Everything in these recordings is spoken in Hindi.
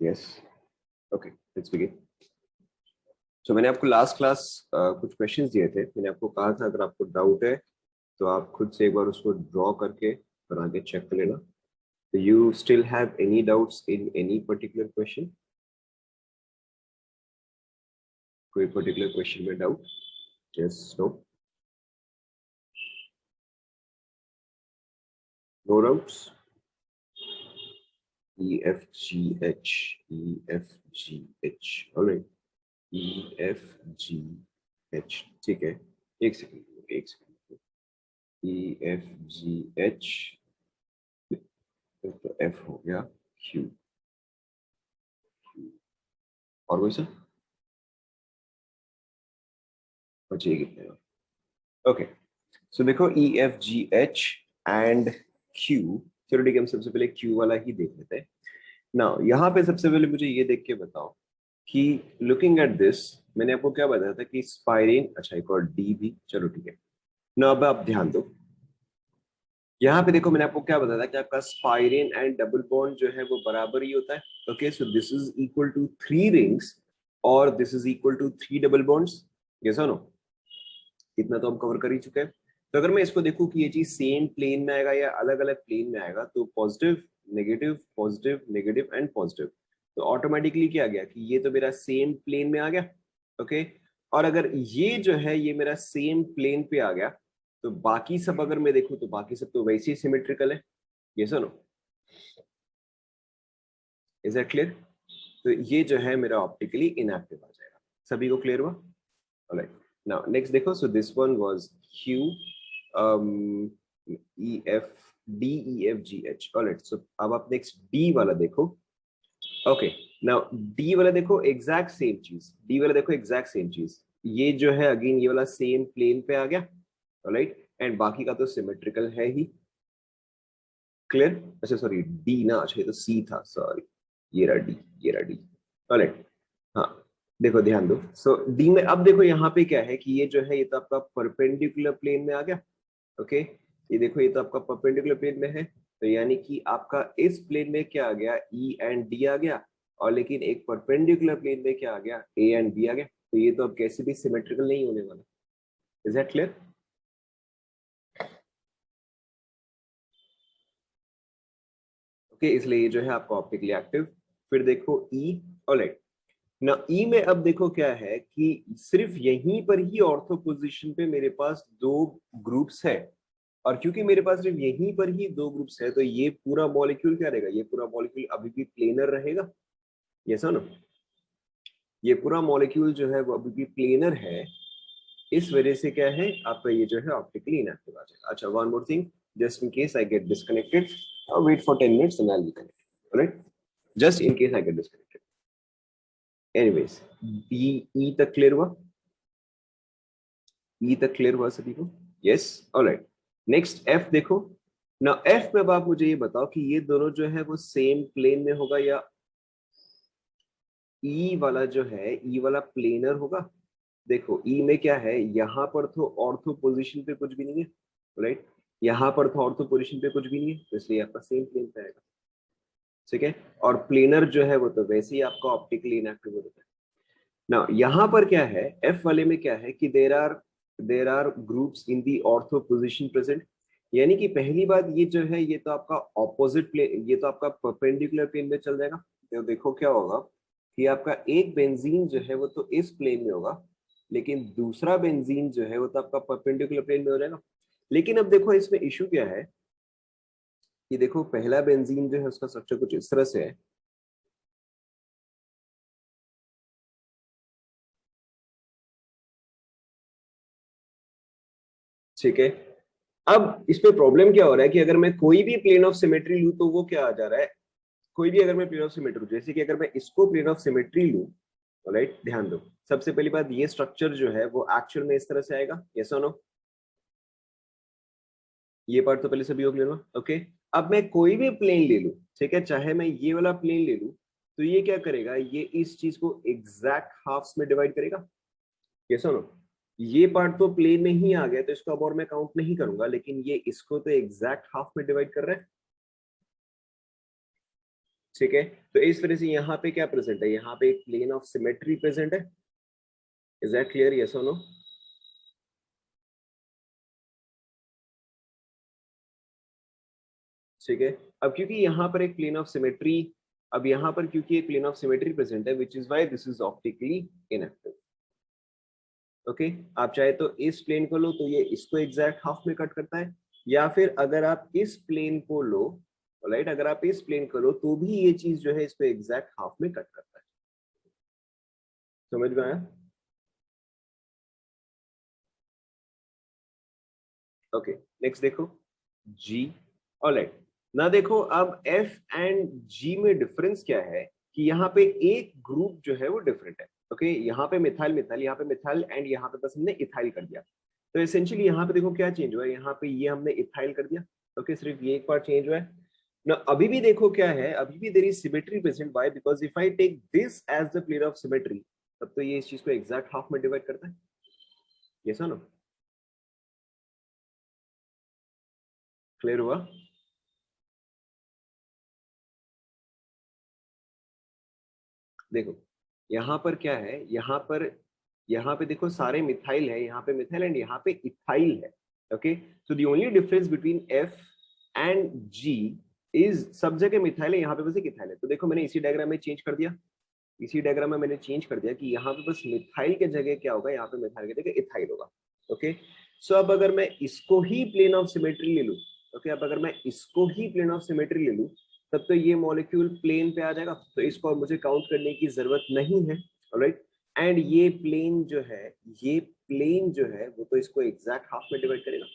Yes, okay, let's begin. So मैंने आपको लास्ट क्लास कुछ क्वेश्चंस दिए थे। मैंने आपको कहा था अगर आपको डाउट है तो आप खुद से एक बार उसको ड्रॉ करके बना के चेक कर लेना। तो you still have any doubts in any particular question? कोई पर्टिकुलर क्वेश्चन में doubt? Yes, no? No doubts? E F G H, E F G H, alright, E F G H, ठीक है। एक सेकंड, एक second. E F G H, तो F हो गया, Q, और कोई सा बचे कितने? ओके, सो देखो E F G H and Q। चलो ठीक है, हम सबसे पहले Q वाला ही देख लेते हैं ना। यहाँ पे सबसे पहले मुझे ये देख के बताओ कि लुकिंग एट दिस, मैंने आपको क्या बताया था कि स्पाइरिन, अच्छा एक और D भी, चलो ठीक है ना। अब आप ध्यान दो, यहाँ पे देखो मैंने आपको क्या बताया था कि आपका स्पाइरिन एंड डबल बॉन्ड जो है वो बराबर ही होता है। Okay, so this is equal to 3 rings और this is equal to 3 double bonds. Yes और नो? इतना तो हम कवर कर ही चुके हैं। तो अगर मैं इसको देखूं कि ये चीज सेम प्लेन में आएगा या अलग अलग प्लेन में आएगा, तो पॉजिटिव नेगेटिव एंड पॉजिटिव, तो ऑटोमेटिकली क्या आ गया कि ये तो मेरा सेम प्लेन में आ गया। ओके, और अगर ये जो है ये मेरा सेम प्लेन पे आ गया, तो बाकी सब अगर मैं देखूं तो बाकी सब तो वैसे ही सिमेट्रिकल है। ये सुनो, इज दैट क्लियर? तो ये जो है मेरा ऑप्टिकली इनएक्टिव आ जाएगा। सभी को क्लियर हुआ? ऑलराइट, नाउ नेक्स्ट देखो, so this one was Q, E F D, E F G H, alright. सो अब आप नेक्स्ट D वाला देखो। ओके, नाउ D वाला देखो, एग्जैक्ट सेम चीज। D वाला देखो, एग्जैक्ट सेम चीज। ये जो है अगेन ये वाला सेम प्लेन पे आ गया, ऑलराइट, एंड बाकी का तो सिमेट्रिकल है ही। क्लियर? अच्छा सॉरी, D ना, अच्छा ये तो C था, सॉरी। ये रहा D, ये रहा D, ऑलराइट। हाँ, देखो ध्यान दो, सो डी में अब देखो यहाँ पे क्या है कि ये जो है ये तो आपका परपेंडिकुलर प्लेन में आ गया। ओके, ये देखो ये तो आपका परपेंडिकुलर प्लेन में है, तो यानी कि आपका इस प्लेन में क्या आ गया, ई एंड डी आ गया, और लेकिन एक परपेंडिकुलर प्लेन में क्या आ गया, ए एंड बी आ गया। तो ये तो अब कैसे भी सिमेट्रिकल नहीं होने वाला। Is that clear? ओके, इसलिए ये जो है आपका ऑप्टिकली एक्टिव। फिर देखो ई, ऑलराइट ना। ई में अब देखो क्या है कि सिर्फ यहीं पर ही ऑर्थो पोजीशन पे मेरे पास 2 ग्रुप्स है, और क्योंकि मेरे पास सिर्फ यहीं पर ही 2 ग्रुप्स है, तो ये पूरा मॉलिक्यूल क्या रहेगा, ये पूरा मॉलिक्यूल अभी भी प्लेनर रहेगा। ये ना, ये पूरा मॉलिक्यूल जो है वो अभी भी प्लेनर है। इस वजह से क्या है आपका ये जो है ऑप्टिकली इनएक्टिव आ जाएगा। अच्छा, one more thing, just in case I get disconnected, wait for 10 minutes and I will be connected, alright, just in case I get disconnected. Anyways, E तक क्लियर हुआ? ई तक क्लियर हुआ सभी को? Yes, alright. नेक्स्ट एफ देखो ना। एफ में अब आप मुझे ये बताओ कि ये दोनों जो है वो सेम प्लेन में होगा या ई वाला जो है, ई वाला प्लेनर होगा। देखो ई में क्या है, यहाँ पर तो ऑर्थो पोजीशन पे कुछ भी नहीं है, राइट, यहाँ पर तो ऑर्थो पोजीशन पे कुछ भी नहीं है, तो इसलिए आपका सेम प्लेन पे आएगा। ठीक है, और प्लेनर जो है वो तो वैसे ही आपका ऑप्टिकली इनएक्टिव होता है ना। यहाँ पर क्या है, एफ वाले में क्या है कि there are groups in the ortho position present. यानी कि पहली बात ये जो है ये तो आपका ऑपोजिट प्लेन, ये तो आपका परपेंडिकुलर प्लेन में चल जाएगा। तो देखो क्या होगा कि आपका एक बेंजीन जो है वो तो इस प्लेन में होगा, लेकिन दूसरा बेंजीन जो है वो तो आपका परपेंडिकुलर प्लेन में हो जाएगा। लेकिन अब देखो इसमें इशू क्या है कि देखो पहला बेंजीन जो है उसका स्ट्रक्चर कुछ इस तरह से है। ठीक है, अब इसमें प्रॉब्लम क्या हो रहा है कि अगर मैं कोई भी प्लेन ऑफ सिमेट्री लूं तो वो क्या आ जा रहा है, कोई भी अगर मैं प्लेन ऑफ सिमेट्री, जैसे कि अगर मैं इसको प्लेन ऑफ सिमेट्री लूं, राइट, ध्यान दो, सबसे पहली बात ये स्ट्रक्चर जो है वो एक्चुअल में इस तरह से आएगा। यस और नो? ये पार्ट तो पहले सभी हो क्लियर हुआ। ओके, अब मैं कोई भी प्लेन ले लूं, ठीक है, चाहे मैं ये वाला प्लेन ले लूं, तो ये क्या करेगा, ये इस चीज को एग्जैक्ट हाफ्स में डिवाइड करेगा। यस और नो? ये पार्ट तो प्लेन में ही आ गया, तो इसको अब और मैं काउंट नहीं करूंगा, लेकिन ये इसको तो एग्जैक्ट हाफ में डिवाइड कर रहा है। ठीक है, तो इस तरह से यहाँ पे क्या प्रेजेंट है, यहाँ पे एक प्लेन ऑफ सिमेट्री प्रेजेंट है। इज दैट क्लियर, यस और नो? ठीक है, अब क्योंकि यहाँ पर एक प्लेन ऑफ सिमेट्री, अब यहाँ पर क्योंकि एक प्लेन ऑफ सिमेट्री प्रेजेंट है, which is why this is optically inactive. Okay, आप चाहे तो इस प्लेन को लो तो ये इसको एग्जैक्ट हाफ में कट करता है, या फिर अगर आप इस प्लेन को लो, राइट, अगर आप इस प्लेन को लो तो भी ये चीज जो है इसको एग्जैक्ट हाफ में कट करता है। समझ में आया? ओके, नेक्स्ट देखो जी। ऑलराइट, ना देखो अब एफ एंड जी में डिफरेंस क्या है कि यहाँ पे एक ग्रुप जो है वो डिफरेंट है। ओके, यहाँ पे मिथाइल मिथाइल, यहाँ पे मिथाइल, एंड यहाँ पे बस हमने इथाइल कर दिया। तो एसेंशियली यहाँ पे देखो क्या चेंज हुआ है, यहाँ पे ये हमने इथाइल कर दिया। ओके, सिर्फ ये एक बार चेंज हुआ है ना। अभी भी देखो क्या है, अभी भी there is symmetry present. Why? Because if I take this as the plane of symmetry, तब तो ये इस चीज को एग्जैक्ट हाफ में डिवाइड करता है। यस और नो? क्लियर हुआ? देखो यहाँ पर क्या है, यहाँ पे देखो सारे मिथाइल है, यहाँ पे मिथाइल एंड यहाँ पे इथाइल है। Okay, so the only difference between F and G is, सब जगह मिथाइल है, यहाँ पे बस एक इथाइल है। तो देखो मैंने इसी डायग्राम में चेंज कर दिया, इसी डायग्राम में मैंने चेंज कर दिया कि यहाँ पे बस मिथाइल के जगह क्या होगा, यहाँ पे मिथाइल की जगह इथाइल होगा। ओके, सो अब अगर मैं इसको ही प्लेन ऑफ सिमेट्री ले लूं, ओके, अब अगर मैं इसको ही प्लेन ऑफ सिमेट्री ले लूं, तब तो ये मॉलिक्यूल प्लेन पे आ जाएगा, तो इसको अब मुझे काउंट करने की जरूरत नहीं है। ऑलराइट, एंड ये प्लेन जो है, ये प्लेन जो है वो तो इसको एग्जैक्ट हाफ में डिवाइड करेगा।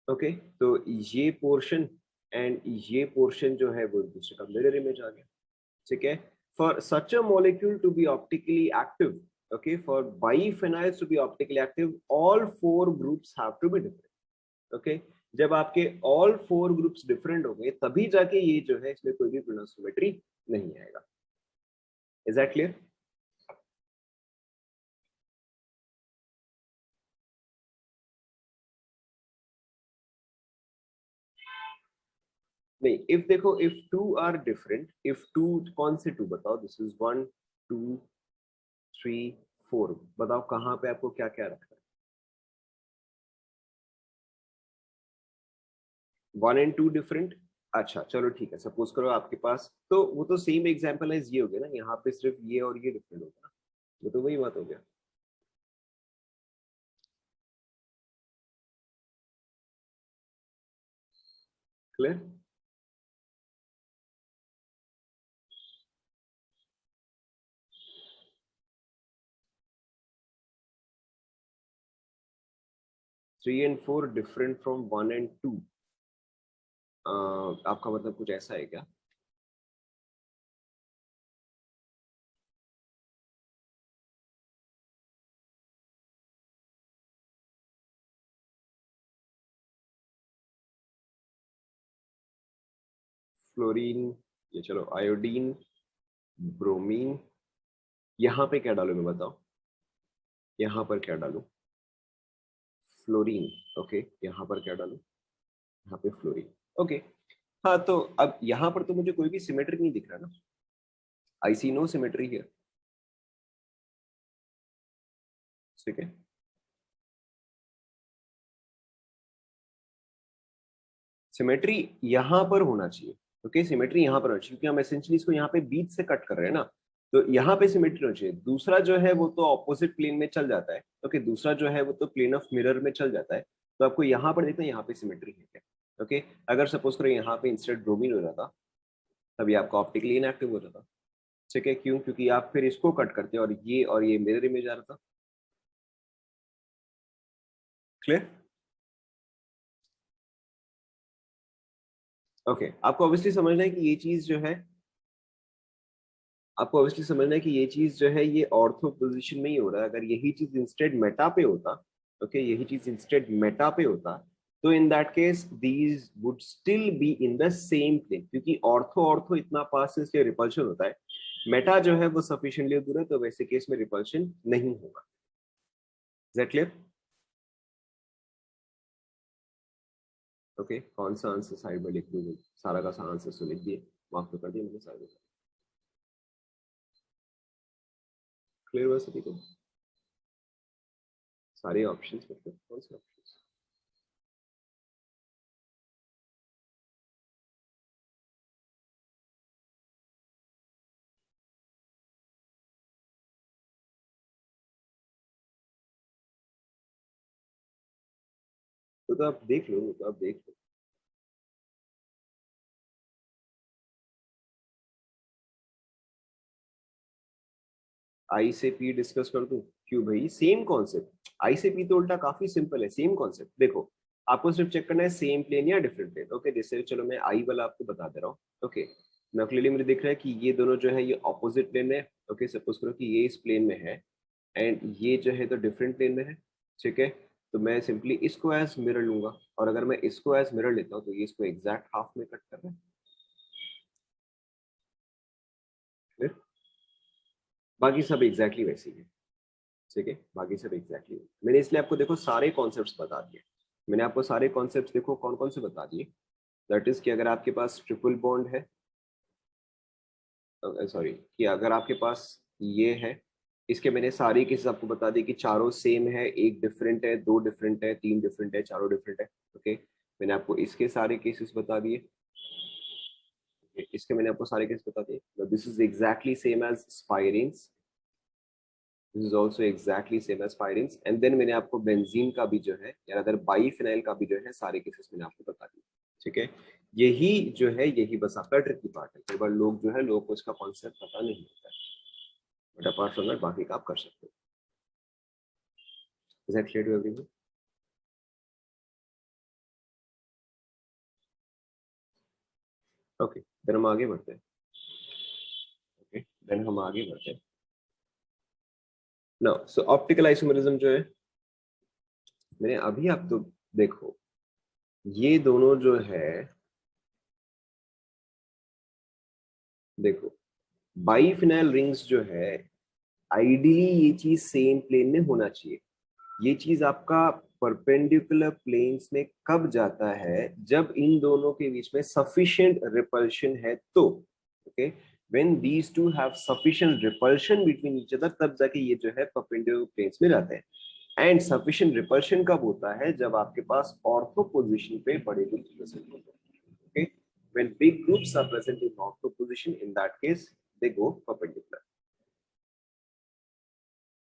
ओके, तो ये पोर्शन एंड ये पोर्शन जो है वो दूसरे का मिरर इमेज आ गया। ठीक है, for such a molecule to be optically active, okay, for biphenyls to be optically active, all four groups have to be different। okay, जब आपके all four groups different हो गए तभी जाके ये जो है इसमें कोई भी pronostometry नहीं आएगा। is that clear? नहीं, if देखो if two are different, if two, कौन से two बताओ, this is 1 2 3 4, बताओ कहाँ पे आपको क्या क्या रखना है? 1 and 2 डिफरेंट। अच्छा चलो ठीक है, सपोज करो आपके पास, तो वो तो सेम एग्जांपल है, ये हो गया ना, यहाँ पे सिर्फ ये और ये डिफरेंट होगा ना, वो तो वही बात हो गया। Clear? 3 and 4 different from 1 and 2, आपका मतलब कुछ ऐसा है क्या? फ्लोरीन, ये चलो आयोडीन, ब्रोमीन, यहाँ पे क्या डालू मैं बताओ, यहाँ पर क्या डालू? फ्लोरीन। ओके, यहाँ पर क्या डालू? यहाँ पे फ्लोरीन। ओके, हाँ तो अब यहाँ पर तो मुझे कोई भी सिमेट्री नहीं दिख रहा ना, आई सी नो सिमेट्री हियर। ठीक है, सिमेट्री यहाँ पर होना चाहिए। ओके, सिमेट्री यहाँ पर होना चाहिए क्योंकि हम एसेंशियली इसको यहाँ पे बीच से कट कर रहे हैं ना, तो यहाँ पे सिमेट्री होना चाहिए। दूसरा जो है वो तो ऑपोजिट प्लेन में चल जाता है। ओके, दूसरा जो है वो तो प्लेन ऑफ मिरर में चल जाता है, तो आपको यहाँ पर देखना यहाँ पे सिमेट्री है क्या। ओके, अगर सपोज करो यहाँ पे इंस्टेड ब्रोमीन हो जाता, तभी आपका ऑप्टिकली इनएक्टिव हो जाता। ठीक है, क्यों? क्योंकि आप फिर इसको कट करते और ये मिरर इमेज आ रहा था। क्लियर? ओके, आपको ऑब्वियसली समझना है कि ये चीज जो है, आपको ऑब्वियसली समझना है कि ये चीज जो है ये ऑर्थो पोजीशन में ही हो रहा है। अगर यही चीज इंस्टेड मेटा पे होता, ओके, यही चीज इंस्टेड मेटा पे होता, तो in that case these would still be in the same plane, क्योंकि ऑर्थो ऑर्थो इतना पास है इसलिए रिपल्शन होता है। मेटा जो है वो सफिशिएंटली दूर है, तो वैसे केस में रिपल्शन नहीं होगा। Is that clear? ओके कौन सा आंसर साइड में लिख दूँ? सारा का सारा आंसर तो लिख दिए, मार्क तो कर दिया मैंने सारे। क्लियर हुआ सभी को? सारे ऑप्शंस मतलब कौन से ऑप्शंस? वो तो आप देख लो, वो तो आप देख लो। आई से पी डिस्कस कर दूं? क्यों भाई, सेम कॉन्सेप्ट। आई से पी तो उल्टा काफी सिंपल है, सेम कॉन्सेप्ट। देखो आपको सिर्फ चेक करना है सेम प्लेन या डिफरेंट प्लेन। ओके जैसे चलो मैं आई वाला आपको बता दे रहा हूँ। ओके ना क्लियरली मुझे दिख रहा है कि ये दोनों जो है ये ऑपोजिट प्लेन में। ओके सपोज करो कि ये इस प्लेन में है एंड ये जो है तो डिफरेंट प्लेन में है। ठीक है तो मैं सिंपली इसको एज मिरर लूंगा, और अगर मैं इसको एज मिरर लेता हूँ तो ये इसको एग्जैक्ट हाफ में कट कर रहा है। फिर बाकी सब एग्जैक्टली वैसे ही है। ठीक है बाकी सब एग्जैक्टली मैंने इसलिए आपको देखो सारे कॉन्सेप्ट्स बता दिए। मैंने आपको सारे कॉन्सेप्ट्स देखो कौन कौन से बता दिए। दैट इज कि अगर आपके पास ट्रिपल बॉन्ड है, सॉरी कि अगर आपके पास ये है, इसके मैंने सारे केसेस आपको बता दिए कि चारों सेम है, एक डिफरेंट है, दो डिफरेंट है, तीन डिफरेंट है, चारों डिफरेंट है। ओके मैंने आपको इसके सारे केसेस बता दिए। इसके मैंने आपको सारे केसेस बता दिए। This is exactly same as spirans, this is also exactly same as pyrans. And then मैंने आपको बेंजीन का भी जो है या अदर बाईफिनाइल का भी जो है सारे केसेस मैंने आपको बता दिए। ठीक है यही जो है यही बस आपका ट्रिकी पार्ट है। कई बार लोग जो है लोगों को इसका कॉन्सेप्ट पता नहीं होता है, बट अपार्ट फ्रॉम दैट बाकी का आप कर सकते हो। Is that clear to everyone? Okay then हम आगे बढ़ते हैं। ओके देन हम आगे बढ़ते हैं। नाउ सो ऑप्टिकल आइसोमेरिज्म जो है मैंने अभी आप तो देखो ये दोनों जो है देखो बाईफिनाइल रिंग्स जो है आइडियली ये चीज सेम प्लेन में होना चाहिए। ये चीज आपका परपेंडिकुलर प्लेन्स में कब जाता है? जब इन दोनों के बीच में सफिशिएंट रिपल्शन है तो। Okay when these two have sufficient repulsion between each other तब जाके ये जो है परपेंडिकुलर प्लेन्स में जाते हैं। एंड सफिशिएंट रिपल्शन कब होता है? जब आपके पास ऑर्थो पोजीशन पे बड़े ग्रुप्स प्रेजेंट होते हैं। Okay when big groups are present in ortho position in that case they go perpendicular.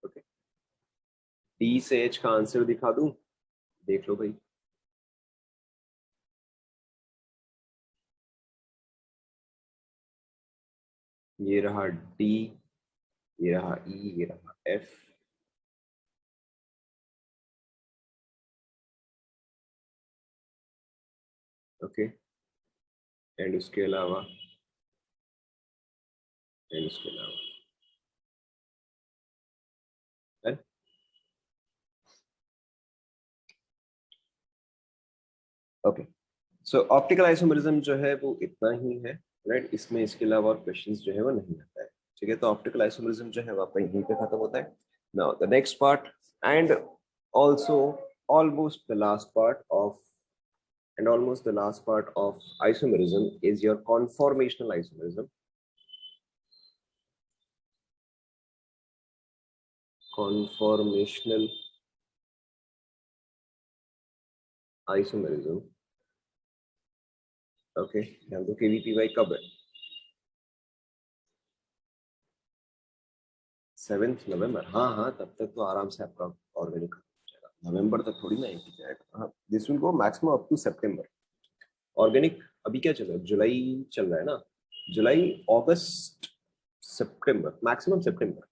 Okay D से एच का आंसर दिखा दूं? देख लो भाई। ये रहा डी, ये रहा ई, ये रहा एफ। ओके एंड उसके अलावा एंड उसके अलावा ओके सो ऑप्टिकल आइसोमेरिज्म जो है वो इतना ही है। राइट इसमें इसके अलावा और क्वेश्चंस जो है वो नहीं आता है। ठीक है तो ऑप्टिकल आइसोमेरिज्म जो है वो आपका यहीं पे खत्म होता है। Now the next part and also almost the last part of almost the last part of isomerism is your conformational isomerism. Conformational isomerism. Okay ध्यान दो केवीपीवाई कब है? 7 नवंबर। हाँ हाँ तब तक तो आराम से आपका ऑर्गेनिक खत्म हो जाएगा। नवंबर तक थोड़ी ना एक ही जाएगा। हाँ this will go maximum up to सितंबर। ऑर्गेनिक अभी क्या चल रहा है? जुलाई चल रहा है ना? जुलाई अगस्त सितंबर मैक्सिमम सितंबर।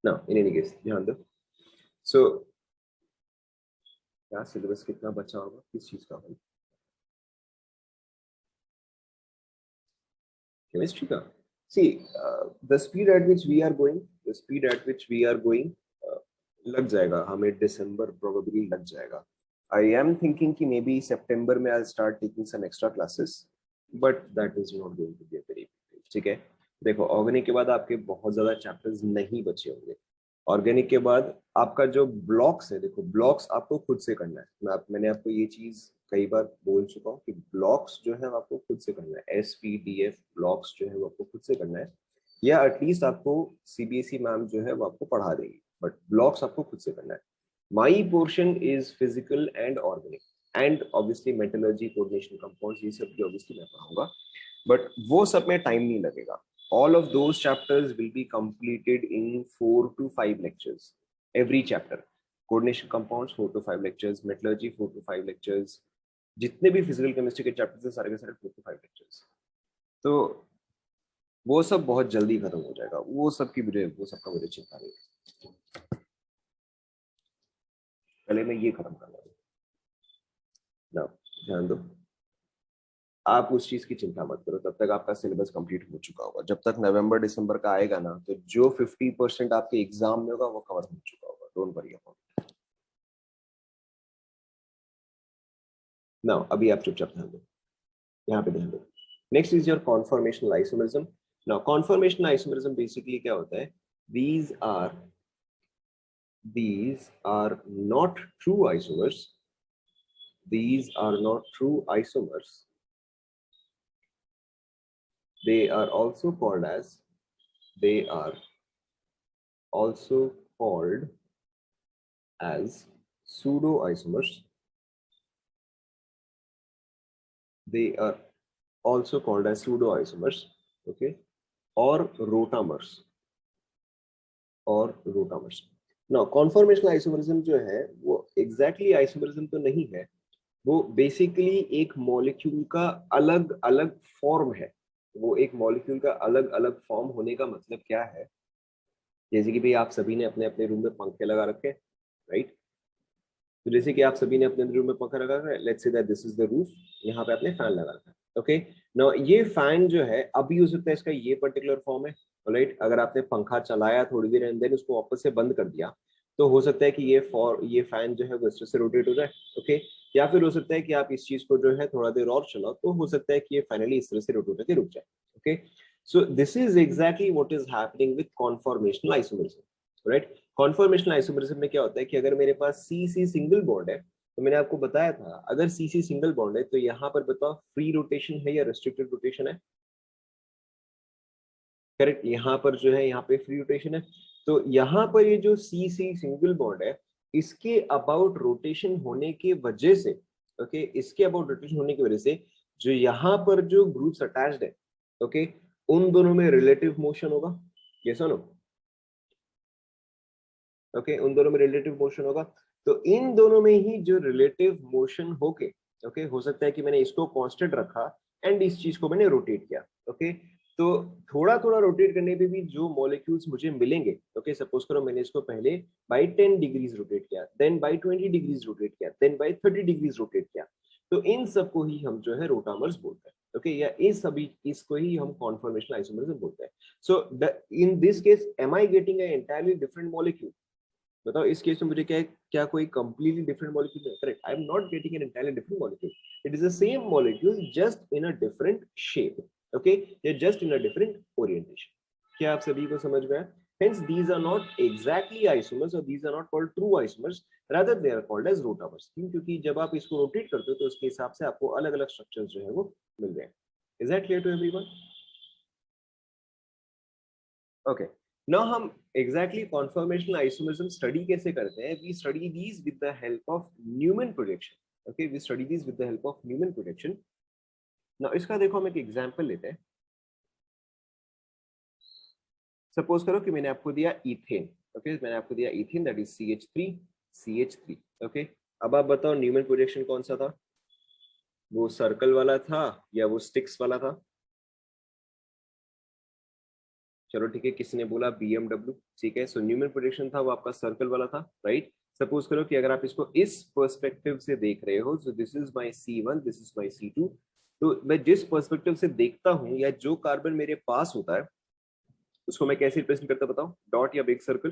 ना इन एनी केस ध्यान दो। सो क्या सिलेबस कितना बचा होगा किस चीज का भाई? केमिस्ट्री का? see the speed at which we are going, the speed at which we are going लग जाएगा हमें दिसंबर प्रोबेबली लग जाएगा। आई एम थिंकिंग कि मे बी सितंबर में I start taking some extra classes but that is not going to be a very. ठीक है देखो ऑर्गेनिक के बाद आपके बहुत ज्यादा चैप्टर्स नहीं बचे होंगे। ऑर्गेनिक के बाद आपका जो ब्लॉक्स है, देखो ब्लॉक्स आपको खुद से करना है। मैंने आपको ये चीज कई बार बोल चुका हूँ कि ब्लॉक्स जो है वो आपको खुद से करना है। SPDF ब्लॉक्स जो है वो आपको खुद से करना है, या एटलीस्ट आपको CBSE मैम जो है वो आपको पढ़ा देगी, बट ब्लॉक्स आपको खुद से करना है। My portion is physical and organic and obviously metallurgy, coordination, compounds, ये सब भी ऑब्वियसली मैं पढ़ाऊंगा, बट वो सब में टाइम नहीं लगेगा। All of those chapters will be completed in 4 to 5 lectures. Every chapter. Coordination compounds 4 to 5 lectures. Metallurgy 4 to 5 lectures. जितने भी फिजिकल केमिस्ट्री के चैप्टर्स हैं सारे के सारे 4 to 5 lectures. तो वो सब बहुत जल्दी खत्म हो जाएगा। वो सब का मुझे चिंता नहीं है। पहले मैं ये खत्म करना हूँ ना, ध्यान दो। आप उस चीज की चिंता मत करो, तब तक आपका सिलेबस कंप्लीट हो चुका होगा। जब तक नवंबर दिसंबर का आएगा ना, तो जो 50% आपके एग्जाम में होगा वो कवर हो चुका होगा। Don't worry about it. Now अभी आप चुपचाप ध्यान दो, यहाँ पे ध्यान दो। Next is your conformational isomerism. Now conformational isomerism basically क्या होता है? these are these are not true isomers. These are not true isomers. They are also called as they are also called as pseudo isomers. They are also called as pseudo isomers, okay, or rotamers, now conformational isomerism जो है वो exactly isomerism तो नहीं है, वो बेसिकली एक मॉलिक्यूल का अलग अलग फॉर्म है। वो एक मॉलिक्यूल का अलग अलग फॉर्म होने का मतलब क्या है? जैसे कि भाई आप सभी ने अपने अपने रूम में पंखे लगा रखे, राइट? तो जैसे कि आप सभी ने अपने रूम में पंखा लगा रखा है, let's say that this is the roof, यहाँ पे आपने फैन लगा रखा है, ओके। नाउ ये फैन जो है अभी हो सकता है इसका ये पर्टिकुलर फॉर्म है, राइट? अगर आपने पंखा चलाया थोड़ी देर एंड देन उसको वापस से बंद कर दिया, तो हो सकता है कि ये फैन जो है वो इस तरह से रोटेट हो जाए, ओके। या फिर हो सकता है कि आप इस चीज को जो है थोड़ा देर और चलाओ, तो हो सकता है कि ये फाइनली इस तरह से रोटेट होकर रुक जाए, okay. So this is exactly what is happening with conformational isomerism, right? Conformational isomerism में क्या होता है कि अगर मेरे पास सी सी सिंगल बॉन्ड है, तो मैंने आपको बताया था अगर सी सी सिंगल बॉन्ड है तो यहाँ पर बताओ फ्री रोटेशन है या रेस्ट्रिक्टेड रोटेशन है? करेक्ट, यहाँ पर जो है यहाँ पे फ्री रोटेशन है। तो यहाँ पर ये जो सी सी सिंगल बॉन्ड है, इसके अबाउट रोटेशन होने की वजह से, ओके, इसके अबाउट रोटेशन होने की वजह से जो यहाँ पर जो ग्रुप्स अटैच्ड है, ओके, उन दोनों में रिलेटिव मोशन होगा। ये सुनो, ओके, उन दोनों में रिलेटिव मोशन होगा। तो इन दोनों में ही जो रिलेटिव मोशन होके, ओके, हो सकता है कि मैंने इसको कांस्टेंट रखा एंड इस चीज को मैंने रोटेट किया, ओके। तो थोड़ा थोड़ा रोटेट करने पे भी जो मॉलिक्यूल्स मुझे मिलेंगे, ओके, सपोज करो मैंने इसको पहले बाई 10 डिग्रीज रोटेट किया, देन बाई 20 डिग्रीज रोटेट किया, देन बाई 30 डिग्रीज रोटेट किया, तो इन सबको ही हम जो है रोटामर्स बोलते हैं, ओके, या इस सभी इसको ही हम कॉन्फॉर्मेशनल आइसोमरिज्म बोलते हैं। So in this case am I getting a entirely different molecule? बताओ इस केस में मुझे क्या कोई कंप्लीटली डिफरेंट मॉलिक्यूल है? Correct, I am not getting an entirely different molecule, it is the same molecule just in a different shape, okay, या just in a different orientation. क्या आप सभी को समझ में आया? Hence, these are not exactly isomers or these are not called true isomers. Rather, they are called as rotamers. क्योंकि जब आप इसको रोटेट करते हो तो उसके हिसाब से आपको अलग-अलग स्ट्रक्चर्स जो है वो मिल रहे हैं। Is that clear to everyone? Okay, now हम एग्जैक्टली कॉन्फॉर्मेशनल आइसोमरिज्म स्टडी कैसे करते हैं? We study these with the help of Newman projection, okay, we study these with the help of Newman projection. Now इसका देखो हम एक एग्जांपल लेते हैं। सपोज करो कि मैंने आपको दिया इथेन, ओके, मैंने आपको दिया ethane that is CH3, okay. अब आप बताओ न्यूमैन प्रोजेक्शन कौन सा था? वो सर्कल वाला था या वो स्टिक्स वाला था? चलो ठीक है, किसी ने बोला BMW, ठीक है। सो न्यूमैन प्रोजेक्शन था वो आपका सर्कल वाला था, राइट? सपोज करो कि अगर आप इसको इस पर्सपेक्टिव से देख रहे हो, सो this is my C1, this is my C2, तो मैं जिस पर्सपेक्टिव से देखता हूं या जो कार्बन मेरे पास होता है उसको मैं कैसे रिप्रेजेंट करता बताओ? डॉट या बिग सर्कल?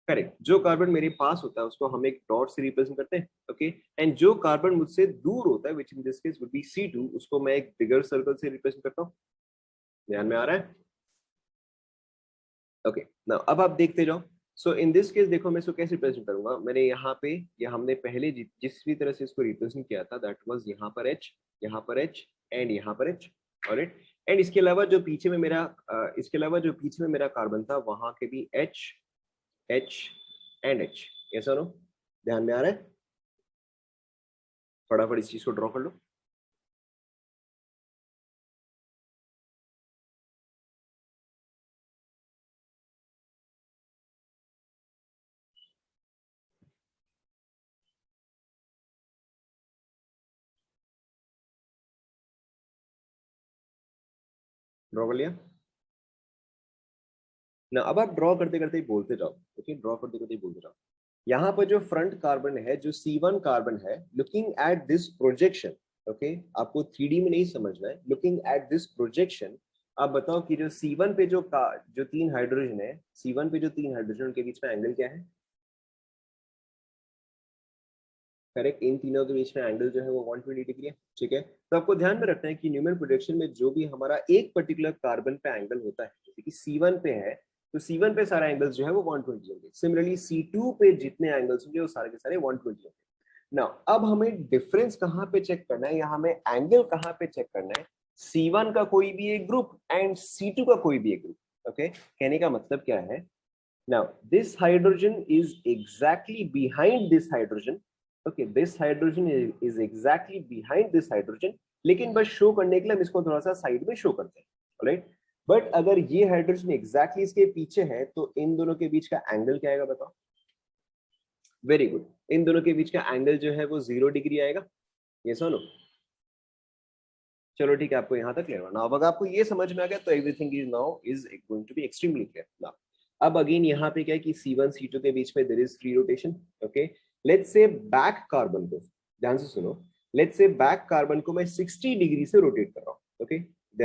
करेक्ट, जो कार्बन मेरे पास होता है उसको हम एक डॉट से रिप्रेजेंट करते हैं, ओके। एंड जो कार्बन मुझसे दूर होता है, which in this case would be C2, उसको मैं एक बिगर सर्कल से रिप्रेजेंट करता हूँ। ध्यान में आ रहा है? ओके नाउ अब आप देखते जाओ। सो इन दिस केस देखो मैं इसको कैसे रिप्रेजेंट करूंगा, मैंने यहाँ पे या हमने पहले जिस भी तरह से इसको रिप्रेजेंट किया था दैट वाज यहाँ पर H, यहाँ पर H एंड यहाँ पर H, ऑलराइट। एंड इसके अलावा जो पीछे में मेरा इसके अलावा जो पीछे में मेरा कार्बन था वहां के भी H H एंड H, ऐसा नो ध्यान में आ रहा है? फटाफट इस चीज को ड्रॉ कर लो। ड्रॉ कर लिया ना? अब आप ड्रॉ करते करते ही बोलते जाओ, ओके, ड्रॉ करते करते ही बोलते जाओ। यहाँ पर जो फ्रंट कार्बन है, जो C1 कार्बन है, looking at this projection, okay, आपको 3D में नहीं समझना है, लुकिंग एट दिस प्रोजेक्शन, आप बताओ कि जो C1 पे जो 3 हाइड्रोजन है, C1 पे जो 3 हाइड्रोजन के बीच में एंगल क्या है? करेक्ट, इन तीनों के बीच में एंगल जो है वो 120 डिग्री है, ठीक है। तो आपको ध्यान में रखना है कि न्यूमेन प्रोजेक्शन में जो भी हमारा एक पर्टिकुलर कार्बन पे एंगल होता है, जैसे कि C1 पे है, तो C1 पे सारा एंगल्स जो है वो 120 होंगे। सिमिलरली C2 पे जितने एंगल्स होंगे वो सारे के सारे 120 होंगे। नाउ अब हमें डिफरेंस कहाँ पे चेक करना है, या हमें एंगल कहाँ पे चेक करना है? C1 का कोई भी एक ग्रुप एंड C2 का कोई भी एक ग्रुप, ओके। कहने का मतलब क्या है? Now, this hydrogen is exactly behind this hydrogen. Okay, this hydrogen is exactly behind this hydrogen. लेकिन बस शो करने के लिए हम इसको थोड़ा सा साइड में शो करते हैं, राइट। बट अगर ये हाइड्रोजन एग्जैक्टली इसके पीछे है तो इन दोनों के बीच का एंगल क्या आएगा बताओ? वेरी गुड, इन दोनों के बीच का एंगल जो है वो 0 डिग्री आएगा। ये सुनो, चलो ठीक है, आपको यहाँ तक क्लियर हुआ ना? अब अगर आपको ये समझ में आ गया तो everything is now is going to be extremely clear now. अब अगेन यहाँ पे क्या है कि C1 C2 के बीच में there is free rotation, okay. Let's say back carbon को, ध्यान से सुनो, लेट्स से बैक कार्बन को मैं 60 डिग्री से रोटेट कर रहा हूँ, ओके,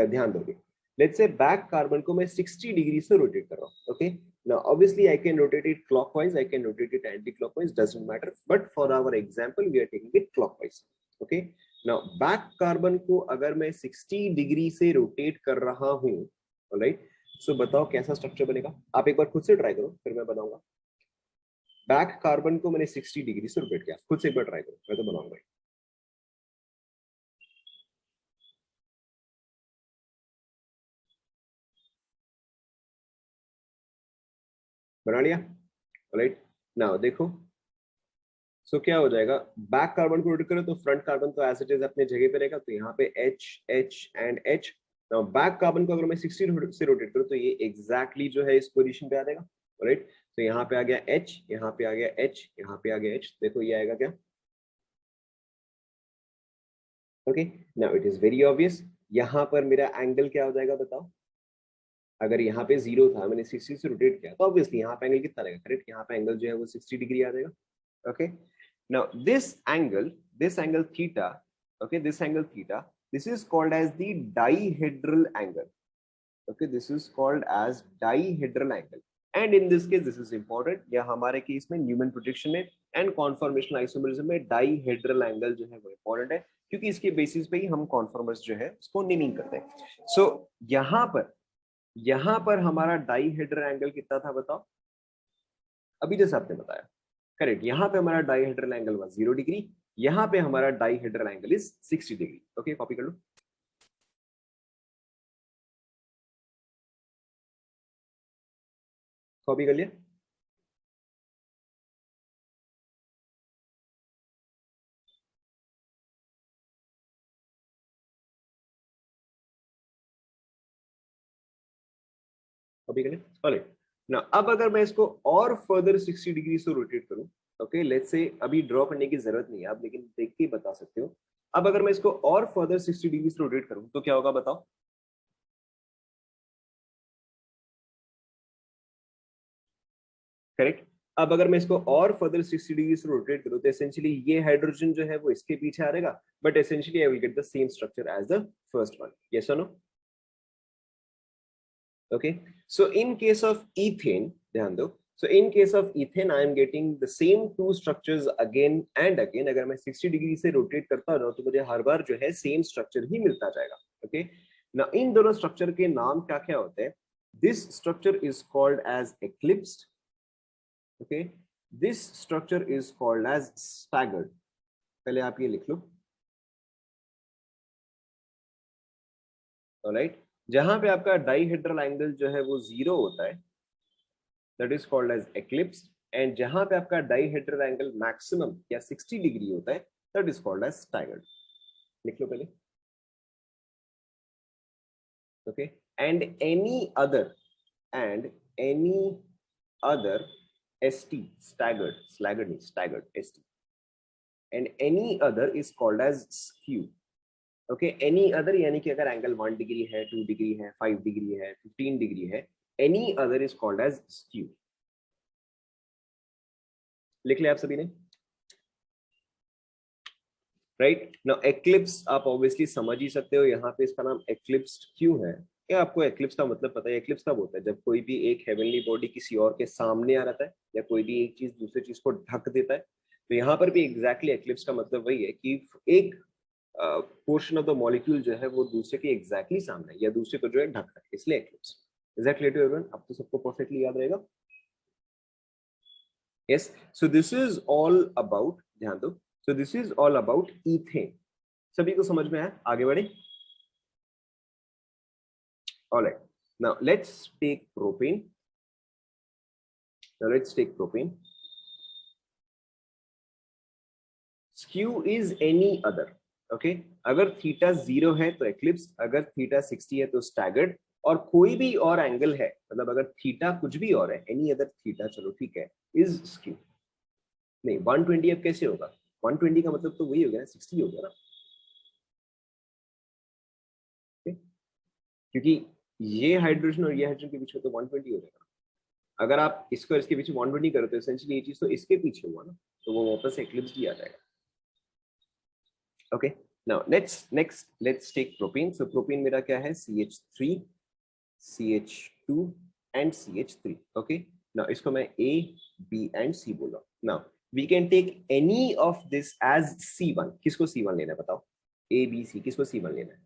ध्यान दोगे। लेट्स से बैक कार्बन को मैं 60 डिग्री से रोटेट कर रहा हूँ, okay. Now obviously I can rotate it clockwise, I can rotate it anti clockwise, doesn't matter, but for our example we are taking it clockwise, okay. Now back carbon को अगर मैं 60 डिग्री से रोटेट कर रहा हूं, ऑलराइट, सो बताओ कैसा स्ट्रक्चर बनेगा? आप एक बार खुद से ट्राई करो फिर मैं बताऊंगा। बैक कार्बन को मैंने 60 डिग्री से रोटेट किया, खुद से एक बार ट्राई करो, मैं तो बनाऊंगा। बना लिया, ऑलराइट। नाउ देखो, सो क्या हो जाएगा? बैक कार्बन को रोटेट करो तो फ्रंट कार्बन तो एज इट इज अपने जगह पे रहेगा, तो यहाँ पे H H and H। Now back carbon को अगर मैं 60 से रोटेट करूँ तो ये एग्जैक्टली जो है इस पोजीशन पे आ जाएगा, राइट। तो यहाँ पे आ गया H, यहाँ पे आ गया H, यहाँ पे आ गया H, देखो ये आएगा क्या? Okay, now it is very obvious, यहाँ पर मेरा एंगल क्या हो जाएगा बताओ? अगर यहाँ पे 0 था, मैंने 60 से रोटेट किया, तो ऑब्वियसली यहाँ पे एंगल कितना रहेगा? करेक्ट, यहाँ पे एंगल जो है वो 60 डिग्री आ जाएगा, okay. Now this angle theta, okay, this angle theta, this is called as the dihedral angle, okay, this is called as dihedral angle, and in this case this is important, या हमारे केस में न्यूमैन प्रोजेक्शन में एंड कॉन्फॉर्मेशनल आइसोमेरिज्म में डाइहेड्रल एंगल जो है वो इंपॉर्टेंट है, क्योंकि इसके बेसिस पे ही हम कॉन्फॉर्मर्स जो है उसको नेमिंग करते हैं। सो यहाँ पर हमारा डाइहेड्रल एंगल कितना था बताओ? अभी जैसे आपने बताया, करेक्ट, यहाँ पे हमारा डाइहेड्रल एंगल was 0 डिग्री, यहाँ पे हमारा dihedral angle is 60 degree, okay. Copy कर लो, कॉपी कर लिया? कॉपी कर लिया, ऑलराइट। ना अब अगर मैं इसको और फर्दर 60 डिग्री से रोटेट करूं, ओके, लेट्स से अभी ड्रॉ करने की जरूरत नहीं है आप, लेकिन देख के बता सकते हो। अब अगर मैं इसको और फर्दर 60 डिग्री से रोटेट करूं तो क्या होगा बताओ? करेक्ट, अब अगर मैं इसको और फर्दर 60 डिग्री से रोटेट करूं तो एसेंशियली ये हाइड्रोजन जो है वो इसके पीछे आ रहेगा, but essentially I will get the same structure as the first one, yes और no? Okay, so in case of ethane, ध्यान दो, so in case of ethane I am getting the same two structures again and again। अगर मैं 60 डिग्री से रोटेट करता रहूं तो मुझे हर बार जो है सेम स्ट्रक्चर ही मिलता जाएगा, ओके। ना इन दोनों स्ट्रक्चर के नाम क्या क्या होते हैं? This structure is called as eclipsed. Okay, this structure is called as staggered. पहले आप ये लिख लो. ऑलराइट, जहां पे आपका डाइहेड्रल एंगल जो है वो 0 होता है, that is called as eclipsed. And जहां पे आपका डाइहेड्रल एंगल मैक्सिमम या 60 डिग्री होता है, that is called as staggered. लिख लो पहले. Okay, and any other st, staggered means staggered st, and any other is called as skew. Okay, any other यानी कि अगर एंगल 1 डिग्री है, 2 डिग्री है, 5 डिग्री है, 15 डिग्री है, any other is called as skew. लिख लिया आप सभी ने? राइट नाउ एक्लिप्स आप ऑब्वियसली समझ ही सकते हो, यहाँ पे इसका नाम एक्लिप्स्ड क्यों है. क्या आपको एक्लिप्स का मतलब पता है? एक्लिप्स कब होता है? जब कोई भी एक हेवनली बॉडी किसी और के सामने आ जाता है, या कोई भी एक चीज दूसरी चीज को ढक देता है. तो यहाँ पर भी एग्जैक्टली एक्लिप्स का मतलब वही है कि एक पोर्शन ऑफ द मॉलिक्यूल जो है वो दूसरे के एग्जैक्टली सामने या दूसरे को जो है ढक रहा है, इसलिए eclipse. Is that clear to everyone? अब तो सबको परफेक्टली याद रहेगा. Yes, so this is all about, ध्यान दो, so this is all about ethane. सभी को समझ में आया? आगे बढ़े. All right, now let's take propane. Skew is any other. Okay, अगर थीटा 0 है तो एक्लिप्स, अगर थीटा 60 है तो स्टैगर्ड, और कोई भी और एंगल है, मतलब अगर थीटा कुछ भी और है, एनी अदर थीटा, चलो ठीक है, इज स्क्यू. नहीं, 120 अब कैसे होगा? 120 का मतलब तो वही हो गया ना, 60 हो गया ना. क्योंकि ये हाइड्रोजन और ये हाइड्रोजन के बीच में तो 120 हो जाएगा. अगर आप इसको इसके पीछे 120 करो तो एसेंशियली ये चीज तो इसके पीछे हुआ ना, तो वो वापस से एक्लिप्स भी आ जाएगा. Okay, now let's take propane. So propane मेरा क्या है? CH3, CH2 and CH3. Okay, now इसको मैं A, B and C बोल रहा हूँ. Now we can take any of this as C1. किसको C1 लेना है बताओ? A, B, C, किसको C1 लेना है?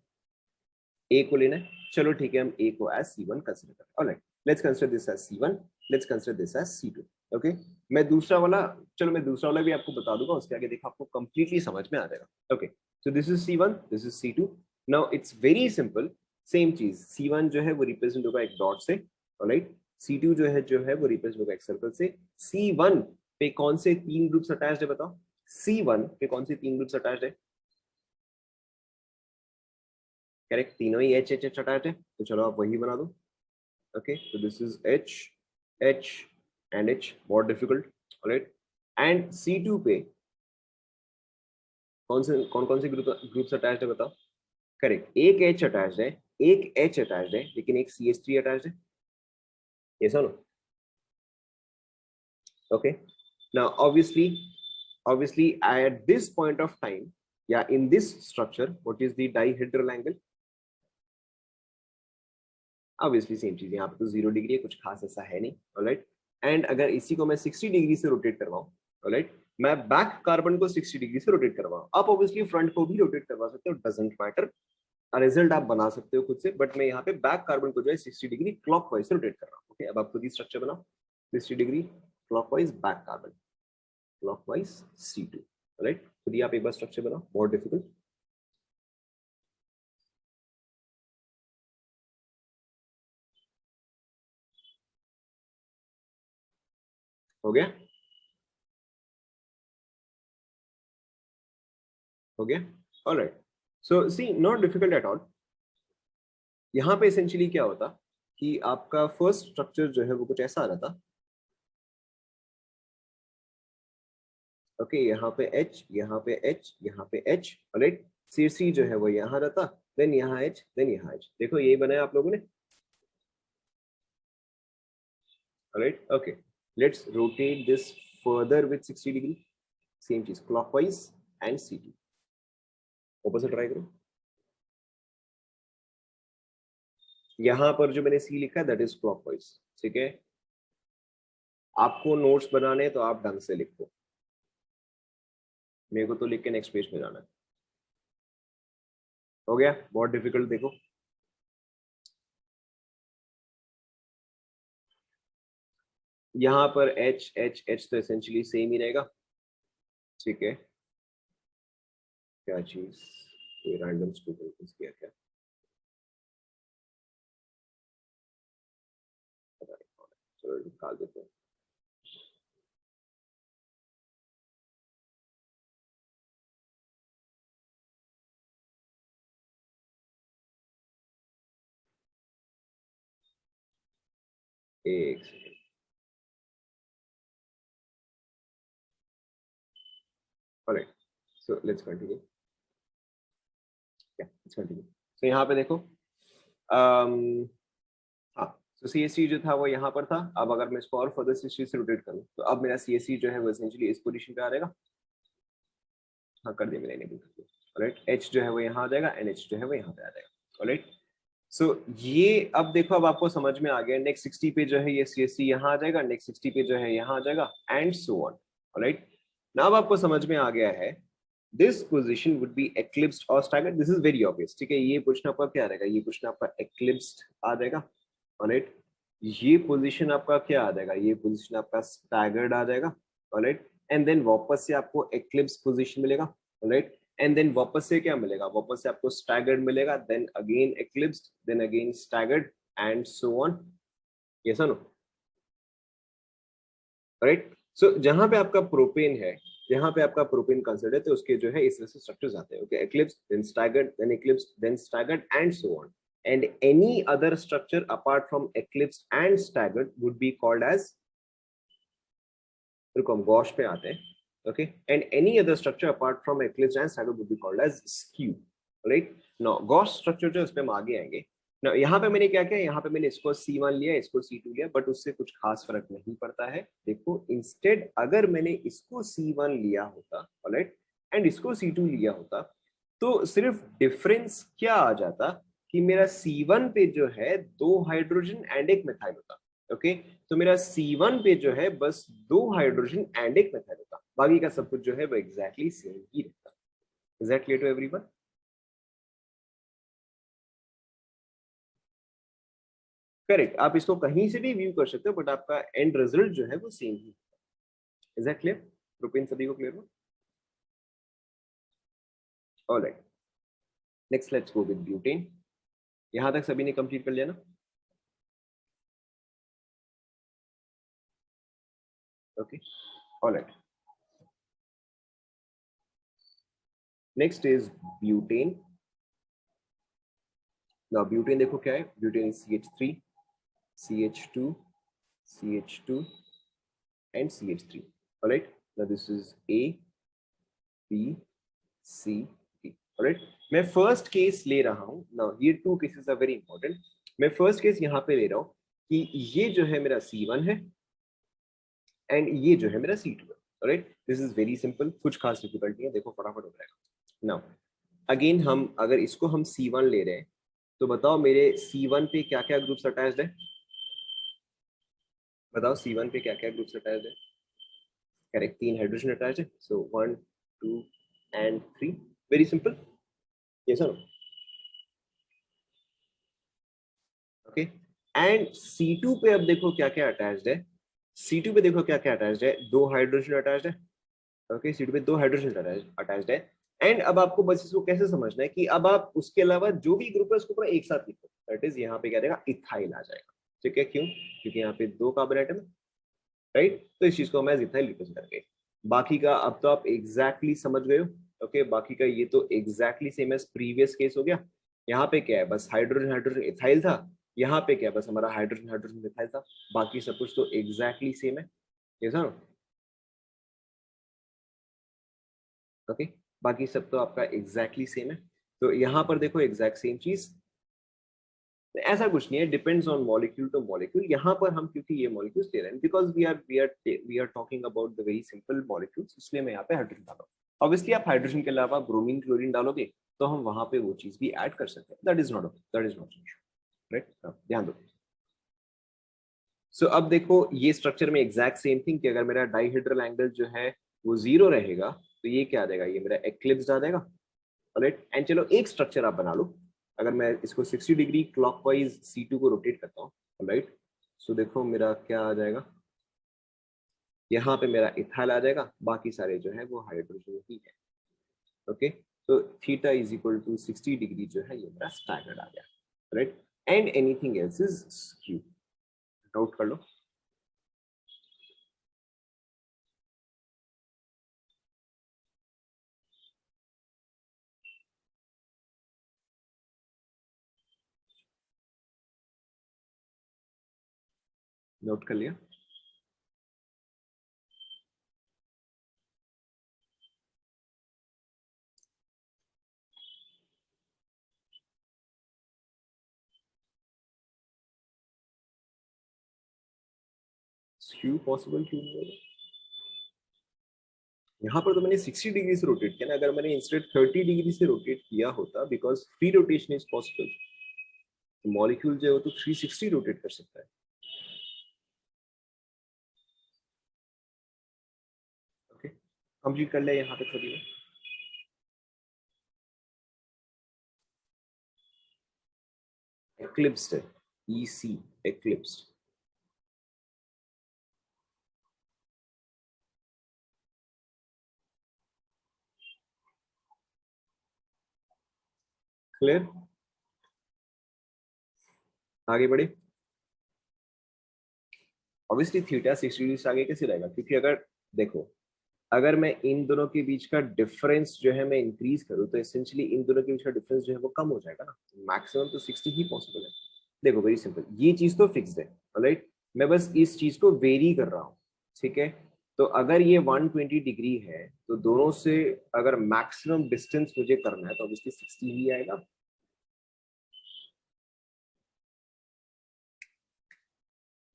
A को लेना है. चलो ठीक है, हम A को as C1 कंसिडर करें. Alright, let's consider this as C1, let's consider this as C2. Okay, मैं दूसरा वाला भी आपको बता दूंगा, उसके आगे देखो आपको कंप्लीटली समझ में आ जाएगा. Okay, so this is C1, this is C2. Now it's very simple, same चीज. C1 जो है वो रिप्रेजेंट होगा एक डॉट से, ऑलराइट. C2 जो है वो रिप्रेजेंट होगा एक सर्कल से. C1 पे कौन से 3 ग्रुप्स अटैच्ड है बताओ? C1 पे कौन से 3 ग्रुप्स अटैच्ड है? करेक्ट, तीनों ही एच एच एच अटैच है, तो चलो आप वही बना दो. ओके, तो this is H, H and H. बहुत डिफिकल्ट. ऑलराइट, एंड C2 पे कौन कौन से ग्रुप्स अटैच्ड है बताओ? करेक्ट, एक एच अटैच्ड है, एक एच अटैच्ड है, लेकिन एक CH3 अटैच्ड है. ये सुनो. Okay, now obviously at this point of time, yeah, in this structure, what is the dihedral angle? Obviously same चीज. यहाँ पे तो 0 डिग्री है, कुछ खास ऐसा है नहीं. ऑलराइट, एंड अगर इसी को मैं 60 डिग्री से रोटेट करवाऊं, ऑलराइट, मैं बैक कार्बन को 60 डिग्री से रोटेट करवाऊं, आप ऑब्वियसली फ्रंट को भी रोटेट करवा सकते हो, डजंट मैटर. रिजल्ट आप बना सकते हो खुद से, बट मैं यहाँ पे बैक कार्बन को जो है 60 डिग्री क्लॉकवाइज से रोटेट कर रहा हूँ. ओके, अब आप खुद ही स्ट्रक्चर बनाओ. 60 degree clockwise back carbon, clockwise C2. Alright, खुद ही आप एक बार स्ट्रक्चर बनाओ, बहुत डिफिकल्ट. हो गया? हो गया? Alright, so see, not difficult at all. यहाँ पे एसेंशियली क्या होता कि आपका फर्स्ट स्ट्रक्चर जो है वो कुछ ऐसा आ रहा था. ओके, यहाँ पे H, यहाँ पे H, यहाँ पे H. ऑलराइट, C जो है वो यहाँ रहता, देन यहाँ H, देन यहाँ H. देखो यही बनाया आप लोगों ने. Alright, okay, let's rotate this further with 60 degree. Same चीज क्लॉकवाइज एंड C2. ऊपर से ट्राई करो. यहाँ पर जो मैंने C लिखा है दैट इज क्लॉकवाइज. ठीक है, आपको नोट्स बनाने तो आप ढंग से लिखो, मेरे को तो लिख के नेक्स्ट पेज में जाना है. हो गया? बहुत डिफिकल्ट देखो. यहाँ पर एच एच एच तो एसेंशियली सेम ही रहेगा, ठीक है। क्या चीज, ये रैंडम स्टूडेंट किया क्या, पता नहीं कौन है। चलो निकाल देते हैं। एक second, alright, so let's continue, या लेट्स कंटिन्यू। तो यहाँ पे देखो, हाँ, तो सी एस सी जो था वो यहाँ पर था। अब अगर मैं इसको और फर्दर से रोटेट करूँ तो अब मेरा सी एस सी जो है वो एसेंशियली इस पोजीशन पे आ जाएगा। हाँ कर दिया मैंने, इनेबल कर दिया। ऑलराइट, एच जो है वो यहाँ आ जाएगा, एन एच जो है वो यहाँ पे आ जाएगा। ऑलराइट, सो ये अब देखो, अब आपको समझ में आ गया। नेक्स्ट 60 पे जो है ये सी एस सी यहाँ आ जाएगा, नेक्स्ट 60 पे जो है यहाँ आ जाएगा, and so on. Alright, now अब आपको समझ में आ गया है दिस पोजिशन वुड बी एक्लिप्स्ड और staggered. This is very obvious, ठीक है। ये क्वेश्चन आपका क्या रहेगा, ये क्वेश्चन आपका एक्लिप्स्ड आ जाएगा। ऑलराइट, ये पोजीशन आपका क्या आ जाएगा, ये पोजीशन आपका स्टैगर्ड आ जाएगा। ऑलराइट, एंड देन वापस से आपको एक्लिप्स पोजीशन मिलेगा। ऑलराइट, एंड देन वापस से क्या मिलेगा, वापस से आपको स्टैगर्ड मिलेगा, then again eclipsed, then again staggered, and so on. Yes और नो? राइट, सो जहां पे आपका प्रोपेन है, जहां पे आपका प्रोपेन कंसिडर है, तो उसके जो है इस तरह से स्ट्रक्चर्स आते हैं। Okay, eclipse, then staggered, then eclipse, then staggered, and so on. And any other structure apart from eclipse and staggered would be called as, रुको हम गॉश पे आते हैं। Okay, and any other structure apart from eclipse and staggered would be called as skew. Right, now gauche structure जो, उस पे हम आगे आएंगे। Now, यहाँ पे मैंने क्या किया, यहाँ पे मैंने इसको C1 लिया, इसको C2 लिया, बट उससे कुछ खास फर्क नहीं पड़ता है। देखो, इंस्टेड अगर मैंने इसको C1 लिया होता, ऑलराइट, एंड इसको C2 लिया होता, तो सिर्फ डिफरेंस क्या आ जाता कि मेरा C1 पे जो है 2 हाइड्रोजन एंड एक मिथाइल होता। ओके, तो मेरा C1 पे जो है बस 2 हाइड्रोजन एंड एक मिथाइल होता, बाकी का सब कुछ जो है वो एग्जैक्टली सेम ही रहता। Is that clear to everyone? Correct, आप इसको कहीं से भी व्यू कर सकते हो, बट आपका एंड रिजल्ट जो है वो same he. Is that clear? Propane सभी को क्लियर हो? Alright, next let's go with butane. यहां तक सभी ने कंप्लीट कर लिया ना? Okay, alright, next is butane. Now butane देखो क्या है, butane is CH3, CH2, CH2 and CH3. Alright, now this is A, B, C, D. Alright, मैं फर्स्ट केस ले रहा हूं ना, ये 2 केसेस आर वेरी इंपॉर्टेंट। मैं फर्स्ट केस यहां पे ले रहा हूं कि ये जो है मेरा C1 है एंड ये जो है मेरा C2 है। Alright, this is very simple, कुछ खास डिफिकल्टी है, देखो फटाफट हो जाएगा। नाउ अगेन हम अगर इसको हम C1 ले रहे हैं, तो बताओ मेरे C1 पे क्या क्या ग्रुप्स अटैच्ड है, बताओ C1 पे क्या क्या ग्रुप्स अटैच्ड है। करेक्ट, 3 हाइड्रोजन अटैच्ड है, सो 1 2 एंड 3, वेरी सिंपल। यस और नो? ओके, एंड C2 पे अब देखो क्या क्या अटैच्ड है। C2 पे देखो क्या क्या अटैच्ड है, 2 हाइड्रोजन अटैच्ड है। ओके, C2 पे 2 हाइड्रोजन अटैच्ड है। एंड अब आपको बस इसको कैसे समझना है कि अब आप उसके अलावा जो भी ग्रुप है उसको पूरा एक साथ लिखो, दैट इज यहाँ पे क्या रहेगा, इथाइल आ जाएगा। ठीक है, क्यों? क्योंकि यहाँ पे 2 कार्बन एटम है, राइट, तो इस चीज को मैं इथाइल रिप्रेजेंट करके, बाकी का अब तो आप एग्जैक्टली exactly समझ गए हो। ओके, बाकी का ये तो exactly same as previous case हो गया। यहाँ पे क्या है, बस हाइड्रोजन हाइड्रोजन इथाइल था, यहाँ पे क्या है, बस हमारा हाइड्रोजन हाइड्रोजन इथाइल था, बाकी सब कुछ तो एग्जैक्टली सेम है। ये सर, ओके, बाकी सब तो आपका एग्जैक्टली सेम है। तो यहाँ पर देखो एग्जैक्ट सेम चीज, ऐसा कुछ नहीं है, depends on molecule to molecule. यहाँ पर हम क्योंकि ये मॉलिक्यूल्स ले रहे हैं, because we are talking about the very simple molecules, इसलिए मैं यहाँ पे हाइड्रोजन डाल रहा हूँ। ऑब्वियसली आप हाइड्रोजन के अलावा ब्रोमीन क्लोरीन डालोगे तो हम वहां पे वो चीज भी ऐड कर सकते हैं, दैट इज नॉट राइट, ध्यान दो। सो अब देखो ये स्ट्रक्चर में एग्जैक्ट सेम थिंग कि अगर मेरा डाइहेड्रल एंगल जो है वो 0 रहेगा, तो ये क्या आ जाएगा, ये मेरा एक्लिप्स आ जाएगा। ऑलराइट, एंड चलो एक स्ट्रक्चर आप बना लो। अगर मैं इसको 60 डिग्री क्लॉकवाइज C2 को रोटेट करता हूँ, ऑलराइट, सो देखो मेरा क्या आ जाएगा, यहाँ पे मेरा इथाइल आ जाएगा, बाकी सारे जो है वो हाइड्रोजन ही है। ओके, तो theta is equal to 60 degree जो है ये मेरा स्टैगर्ड आ गया, right. And anything else is skew. Note कर लो। नोट कर लिया। स्क्यू पॉसिबल क्यों नहीं होगा? यहाँ पर तो मैंने 60 डिग्री से रोटेट किया ना, अगर मैंने इंस्टेड 30 डिग्री से रोटेट किया होता, because free rotation is possible, तो मॉलिक्यूल जो है वो तो 360 रोटेट कर सकता है। ओके, कंप्लीट कर लिया यहाँ तक सभी ने। एक्लिप्स्ड है, EC एक्लिप्स्ड। क्लियर, आगे बढ़े। ऑब्वियसली थीटा 60 डिग्री से आगे कैसे रहेगा, क्योंकि अगर देखो, अगर मैं इन दोनों के बीच का डिफरेंस जो है मैं इंक्रीज करूँ तो एसेंशियली इन दोनों के बीच का डिफरेंस जो है वो कम हो जाएगा ना। मैक्सिमम तो 60 ही पॉसिबल है। देखो वेरी सिंपल, ये चीज तो फिक्स्ड है, राइट। मैं बस इस चीज को वेरी कर रहा हूँ, ठीक है। तो अगर ये 120 डिग्री है तो दोनों से अगर मैक्सिमम डिस्टेंस मुझे करना है तो ऑब्वियसली 60 ही आएगा।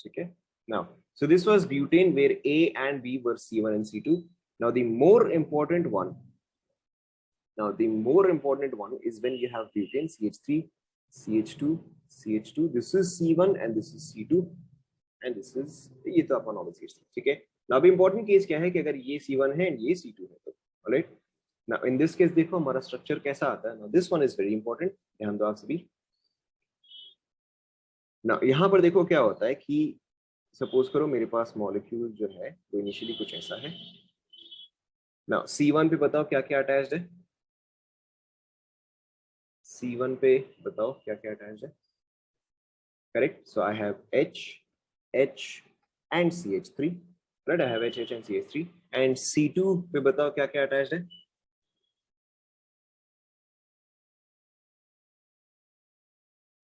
ठीक है। Now, so this was butane where A and B were C1 and C2. Now the more important one, is when you have butane CH3, CH2, CH2. This is C1 and this is C2 and this is, ये तो अपन ऑब्वियसली CH3, ठीक है। Now अभी important केस क्या है कि अगर ये C1 है and ये C2 है तो, alright. Now in this case देखो हमारा स्ट्रक्चर कैसा आता है। Now this one is very important, ध्यान दो आप सभी। Now यहाँ पर देखो क्या होता है कि सपोज करो मेरे पास मॉलिक्यूल जो है वो इनिशियली कुछ ऐसा है। नाउ C1 पे बताओ क्या क्या अटैच्ड है। C1 पे बताओ क्या क्या अटैच्ड है। Correct, so I have H and CH3, right. I have H and CH3 and C2 पे बताओ क्या क्या अटैच्ड है।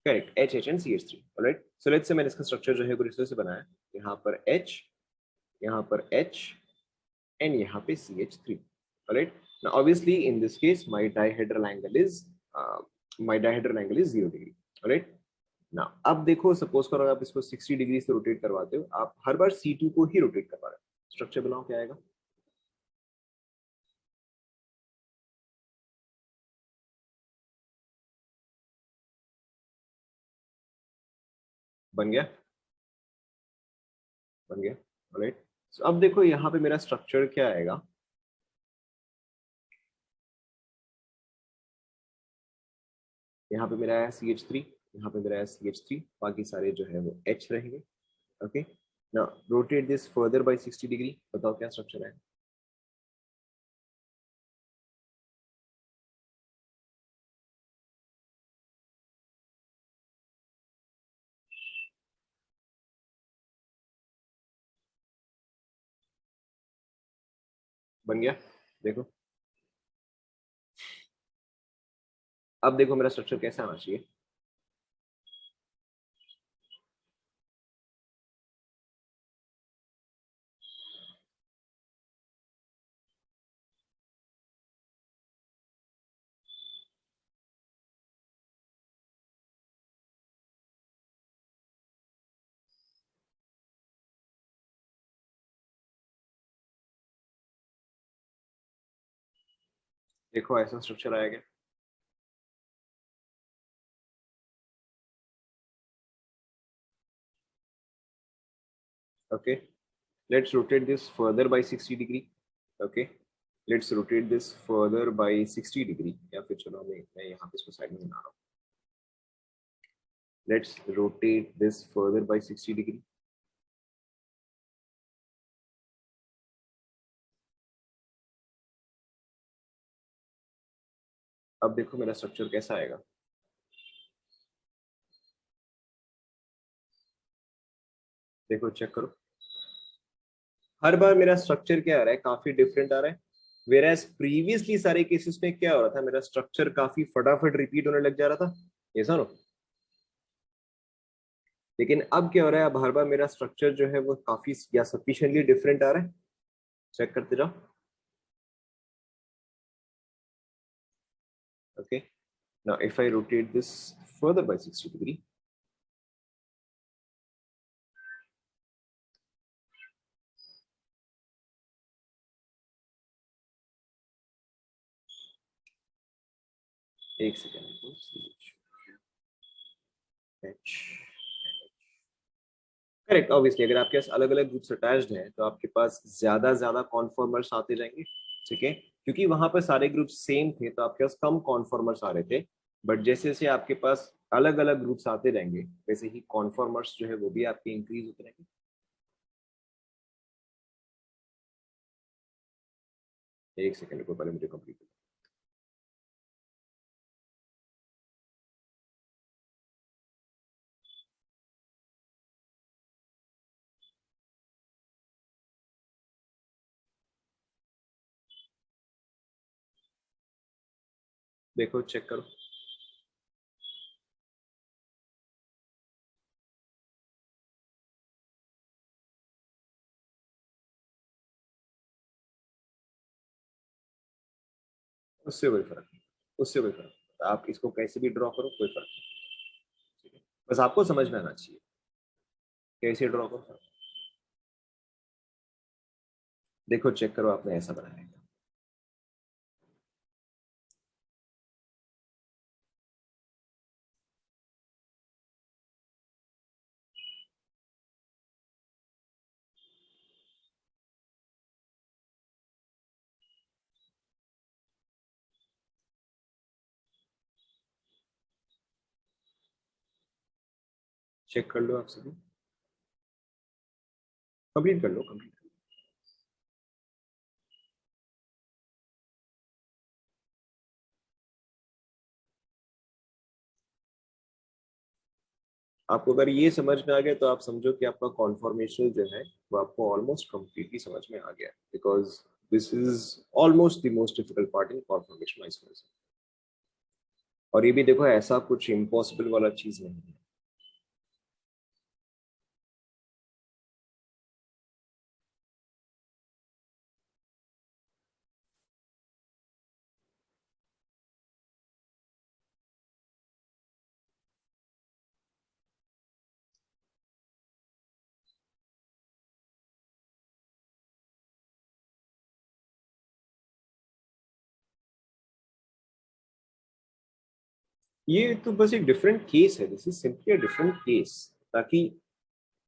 Correct, H and CH3, right. So let's say मैंने इसका स्ट्रक्चर जो है वो इस तरह से बनाया, यहाँ पर H, यहाँ पर H and यहाँ पे CH3, alright. Now obviously in this case my dihedral angle is 0 degree, alright. Now अब देखो सपोज करो आप इसको 60 डिग्री से रोटेट करवाते हो, आप हर बार C2 को ही रोटेट करवा रहे हो, स्ट्रक्चर बनाओ क्या आएगा। बन गया, बन गया, alright. So अब देखो यहाँ पे मेरा स्ट्रक्चर क्या आएगा। यहाँ पे मेरा है CH3, यहाँ पे मेरा है CH3, बाकी सारे जो है वो H रहेंगे। Okay, now rotate this further bye 60 degree, बताओ क्या स्ट्रक्चर है। बन गया, देखो। अब देखो मेरा स्ट्रक्चर कैसा आना चाहिए। देखो ऐसा स्ट्रक्चर आएगा। Okay, let's rotate this further bye 60 degree. Okay, let's rotate this further bye 60 degree, या फिर चलो मैं यहाँ पे इसको साइड में बना रहा हूँ। Let's rotate this further bye 60 degree. अब देखो मेरा स्ट्रक्चर कैसा आएगा। देखो चेक करो, हर बार मेरा स्ट्रक्चर क्या आ रहा है, काफी डिफरेंट आ रहा है। वेयर प्रीवियसली सारे केसेस में क्या हो रहा था, मेरा स्ट्रक्चर काफी फटाफट रिपीट होने लग जा रहा था, ऐसा ना। लेकिन अब क्या हो रहा है, अब हर बार मेरा स्ट्रक्चर जो है वो काफी या सफिशिएंटली डिफरेंट आ रहा है। चेक करते जाओ। Okay, now if I rotate this further bye 60 degree, एक सेकेंड, करेक्ट। ऑब्वियसली अगर आपके पास अलग अलग ग्रुप्स अटैच्ड हैं तो आपके पास ज्यादा ज्यादा कॉन्फॉर्मर्स आते जाएंगे, ठीक है, क्योंकि वहां पर सारे ग्रुप सेम थे तो आपके पास कम कॉन्फॉर्मर्स आ रहे थे। बट जैसे जैसे आपके पास अलग अलग ग्रुप्स आते जाएंगे वैसे ही कॉन्फॉर्मर्स जो है वो भी आपके इंक्रीज होते रहेंगे। एक सेकेंड को पहले मुझे कंप्लीट। देखो चेक करो, उससे कोई फर्क नहीं, उससे कोई फर्क नहीं। आप इसको कैसे भी ड्रॉ करो कोई फर्क नहीं, ठीक है? बस आपको समझ में आना चाहिए कैसे ड्रॉ करो। देखो चेक करो, आपने ऐसा बनाया है। चेक कर लो आप सभी, कंप्लीट कर लो, कंप्लीट। आपको अगर ये समझ में आ गया तो आप समझो कि आपका कॉन्फॉर्मेशन जो है वो आपको ऑलमोस्ट कंप्लीटली समझ में आ गया, because this is almost the most difficult part in conformation isolation. और ये भी देखो ऐसा कुछ इम्पॉसिबल वाला चीज नहीं है। ये तो बस एक डिफरेंट केस है, this is simply a different case, ताकि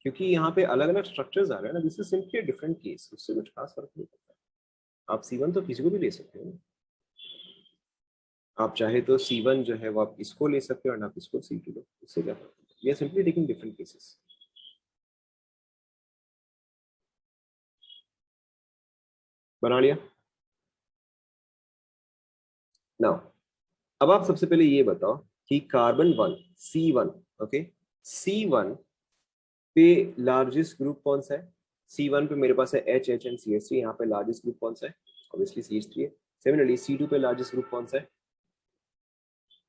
क्योंकि यहाँ पे अलग अलग स्ट्रक्चर्स आ रहे हैं ना, this is simply a different case, उससे कुछ खास फर्क नहीं पड़ता। आप C1 तो किसी को भी ले सकते हो ना। आप चाहे तो C1 जो है वो आप इसको ले सकते हो और आप इसको C2 लो, उससे क्या फर्क पड़ता है? We are simply taking different cases. बना लिया। नाउ अब आप सबसे पहले ये बताओ कि कार्बन 1 C1, ओके, C1 पे लार्जेस्ट ग्रुप कौन सा है। C1 पे मेरे पास है HHNCH3, यहाँ पे लार्जेस्ट ग्रुप कौन सा है, ऑब्वियसली CH3 है। सिमिलरली C2 पे लार्जेस्ट ग्रुप कौन सा है,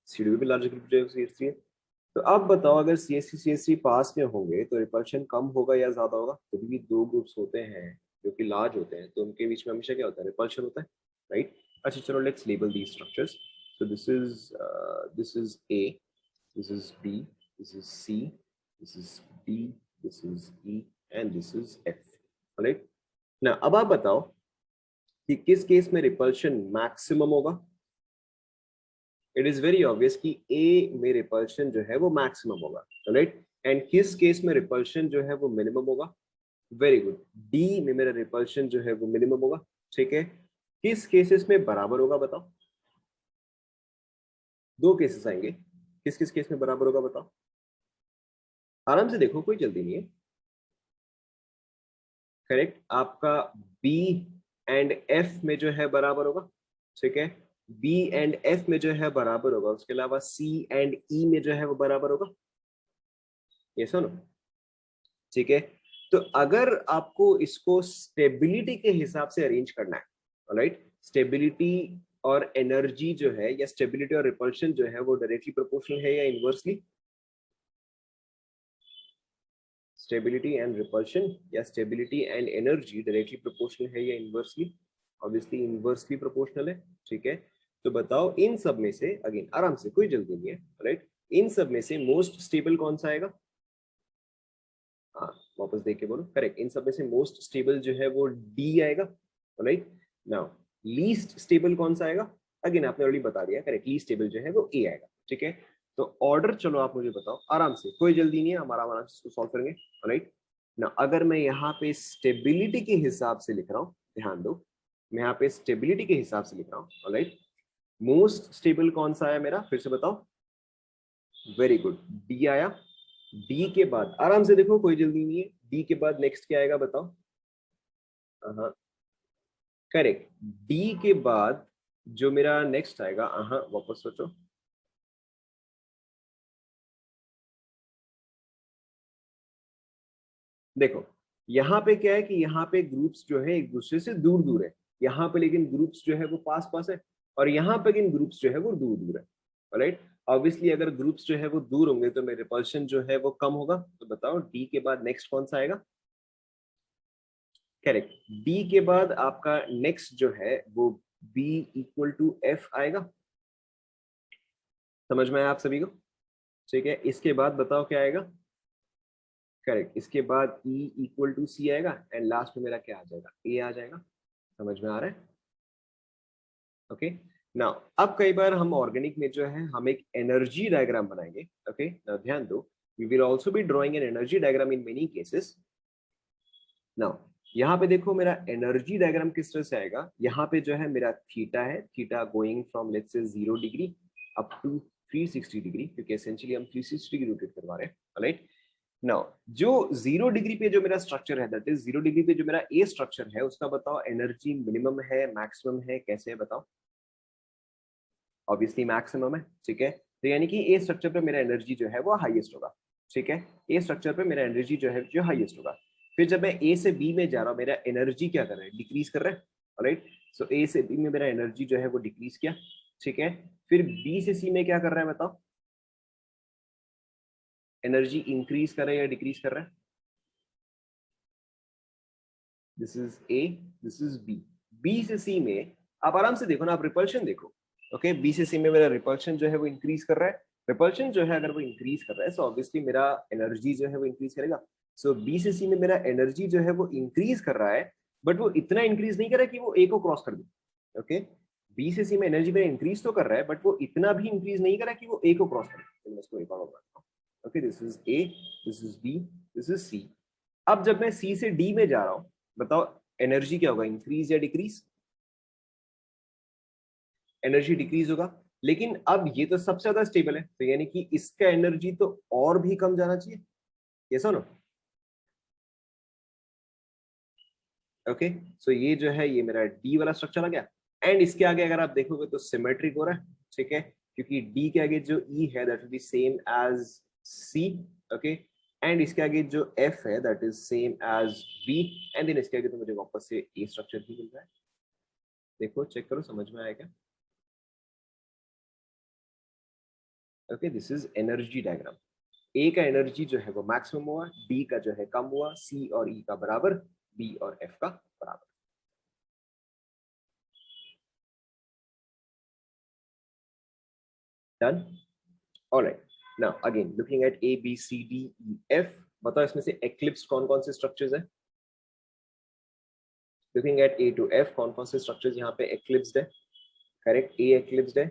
C2 पे लार्जेस्ट ग्रुप जो है CH3 है। तो अब बताओ अगर CH3 पास में होंगे तो रिपल्शन कम होगा या ज्यादा होगा। जब भी दो ग्रुप्स होते हैं जो कि लार्ज होते हैं तो उनके बीच में हमेशा क्या होता है, रिपल्शन होता है, राइट। अच्छा चलो let's label these structures. so this is A, this is B, this is C, this is D, this is E and this is F, right ना। अब आप बताओ कि किस केस में रिपल्शन मैक्सिमम होगा। इट इज वेरी ऑब्वियस कि ए में रिपल्शन जो है वो मैक्सिमम होगा, राइट। एंड किस केस में रिपल्शन जो है वो मिनिमम होगा। वेरी गुड, डी में मेरा रिपल्शन जो है वो मिनिमम होगा, ठीक है। किस केसेस में बराबर होगा बताओ। दो केसेस आएंगे, किस किस केस में बराबर होगा बताओ। आराम से देखो, कोई जल्दी नहीं है। करेक्ट, आपका बी एंड एफ में जो है बराबर होगा, ठीक है। B एंड F में जो है बराबर होगा, उसके अलावा C एंड E में जो है वो बराबर होगा। ये सुनो, ठीक है। तो अगर आपको इसको स्टेबिलिटी के हिसाब से अरेंज करना है, ऑलराइट, स्टेबिलिटी और एनर्जी जो है, या स्टेबिलिटी और रिपल्शन जो है वो डायरेक्टली प्रोपोर्शनल है या इनवर्सली? स्टेबिलिटी एंड रिपल्शन या stability and energy directly proportional है या इनवर्सली? ऑब्वियसली इनवर्सली प्रोपोर्शनल है, ठीक है। तो बताओ इन सब में से, अगेन आराम से, कोई जल्दी नहीं है, राइट, इन सब में से मोस्ट स्टेबल कौन सा आएगा? हाँ, वापस देख के बोलो, करेक्ट, इन सब में से मोस्ट स्टेबल जो है वो डी आएगा, राइट। नाउ लीस्ट स्टेबल कौन सा आएगा? अगेन आपने ऑलरेडी बता दिया, करेक्ट, लीस्ट स्टेबल जो है वो ए आएगा, ठीक है। तो ऑर्डर चलो आप मुझे बताओ आराम से, कोई जल्दी नहीं है, हमारा आराम से इसको सॉल्व करेंगे, राइट ना। अगर मैं यहाँ पे स्टेबिलिटी के हिसाब से लिख रहा हूँ, ध्यान दो, मैं यहाँ पे स्टेबिलिटी के हिसाब से लिख रहा हूँ, राइट। मोस्ट स्टेबल कौन सा आया मेरा, फिर से बताओ? वेरी गुड, डी आया। डी के बाद आराम से देखो, कोई जल्दी नहीं है, डी के बाद नेक्स्ट क्या आएगा बताओ? हाँ, करेक्ट, डी के बाद जो मेरा नेक्स्ट आएगा, हाँ वापस सोचो, देखो यहाँ पे क्या है कि यहाँ पे ग्रुप्स जो है एक दूसरे से दूर दूर है, यहाँ पे लेकिन ग्रुप्स जो है वो पास पास है, और यहाँ पे लेकिन ग्रुप्स जो है वो दूर दूर है, राइट। ऑब्वियसली अगर ग्रुप्स जो है वो दूर होंगे तो मेरे रिपल्शन जो है वो कम होगा। तो बताओ डी के बाद नेक्स्ट कौन सा आएगा? करेक्ट, डी के बाद आपका नेक्स्ट जो है वो बी इक्वल टू एफ आएगा। समझ में आया आप सभी को? ठीक है, इसके बाद बताओ क्या आएगा? करेक्ट, इसके बाद ई इक्वल टू सी आएगा, एंड लास्ट में मेरा क्या आ जाएगा? ए आ जाएगा। समझ में आ रहा है? ओके। नाउ अब कई बार हम ऑर्गेनिक में जो है हम एक एनर्जी डायग्राम बनाएंगे। ओके, ध्यान दो, we will also be drawing an energy diagram in many cases. Now यहाँ पे देखो मेरा एनर्जी डायग्राम किस तरह से आएगा। यहाँ पे जो है मेरा थीटा है, theta going from let's say 0 degree up to 360 degree, क्योंकि एसेंशियली हम 360 डिग्री रोटेट करवा रहे हैं, राइट। नाउ जो 0 डिग्री पे जो मेरा स्ट्रक्चर है, दैट इज 0 डिग्री पे जो मेरा ए स्ट्रक्चर है, उसका बताओ एनर्जी मिनिमम है, मैक्सिमम है, कैसे है बताओ? ऑब्वियसली मैक्सिमम है, ठीक है। तो यानी कि ए स्ट्रक्चर पे मेरा एनर्जी जो है वो हाईएस्ट होगा, ठीक है। ए स्ट्रक्चर पे मेरा एनर्जी जो है जो हाईएस्ट होगा। फिर जब मैं ए से बी में जा रहा हूँ, मेरा एनर्जी क्या कर रहा है? डिक्रीज कर रहा है, राइट। सो ए से बी में मेरा एनर्जी जो है वो डिक्रीज किया, ठीक है। फिर बी से सी में क्या कर रहा है बताओ? एनर्जी इंक्रीज कर रहा है या डिक्रीज कर रहा है? This is A, this is B. B से सी में आप आराम से देखो ना, आप रिपल्शन देखो, ओके। बी से सी में मेरा रिपल्शन जो है वो इंक्रीज कर रहा है। रिपल्शन जो है अगर वो इंक्रीज कर रहा है, सो ऑब्वियसली मेरा एनर्जी जो है वो इंक्रीज करेगा। सो बी से सी में मेरा एनर्जी जो है वो इंक्रीज कर रहा है, बट वो इतना इंक्रीज नहीं कर रहा है कि वो ए को क्रॉस कर दे, ओके। बी से सी में एनर्जी मेरा इंक्रीज तो कर रहा है, बट वो इतना भी इंक्रीज नहीं कर रहा है कि वो ए को क्रॉस कर दे। तो मैं इसको एक बार बताता हूँ, okay. This is A, this is B, this is C. अब जब मैं सी से डी में जा रहा हूँ, बताओ एनर्जी क्या होगा? इंक्रीज या डिक्रीज? एनर्जी डिक्रीज होगा। लेकिन अब ये तो सबसे ज्यादा स्टेबल है, तो यानी कि इसका एनर्जी तो और भी कम जाना चाहिए, ये सुनो, ओके। सो ये जो है ये मेरा डी वाला स्ट्रक्चर आ गया। एंड इसके आगे अगर आप देखोगे तो सिमेट्रिक हो रहा है, ठीक है, क्योंकि डी के आगे जो ई है that will be same as C, okay. And इसके आगे जो एफ है that is same as B, and then इसके आगे तो मुझे वापस से ए स्ट्रक्चर ही मिल रहा है। देखो चेक करो, समझ में आएगा? Okay, this is energy diagram. A का एनर्जी जो है वो मैक्सिमम हुआ, डी का जो है कम हुआ, सी और ई का बराबर, बी और एफ का बराबर। Done, alright. Now again looking at A B C D E F, बताओ इसमें से एक्लिप्स कौन कौन से स्ट्रक्चर्स हैं? Looking at A to F, कौन कौन से स्ट्रक्चर्स यहाँ पे एक्लिप्स्ड है? करेक्ट, ए एक्लिप्स्ड है,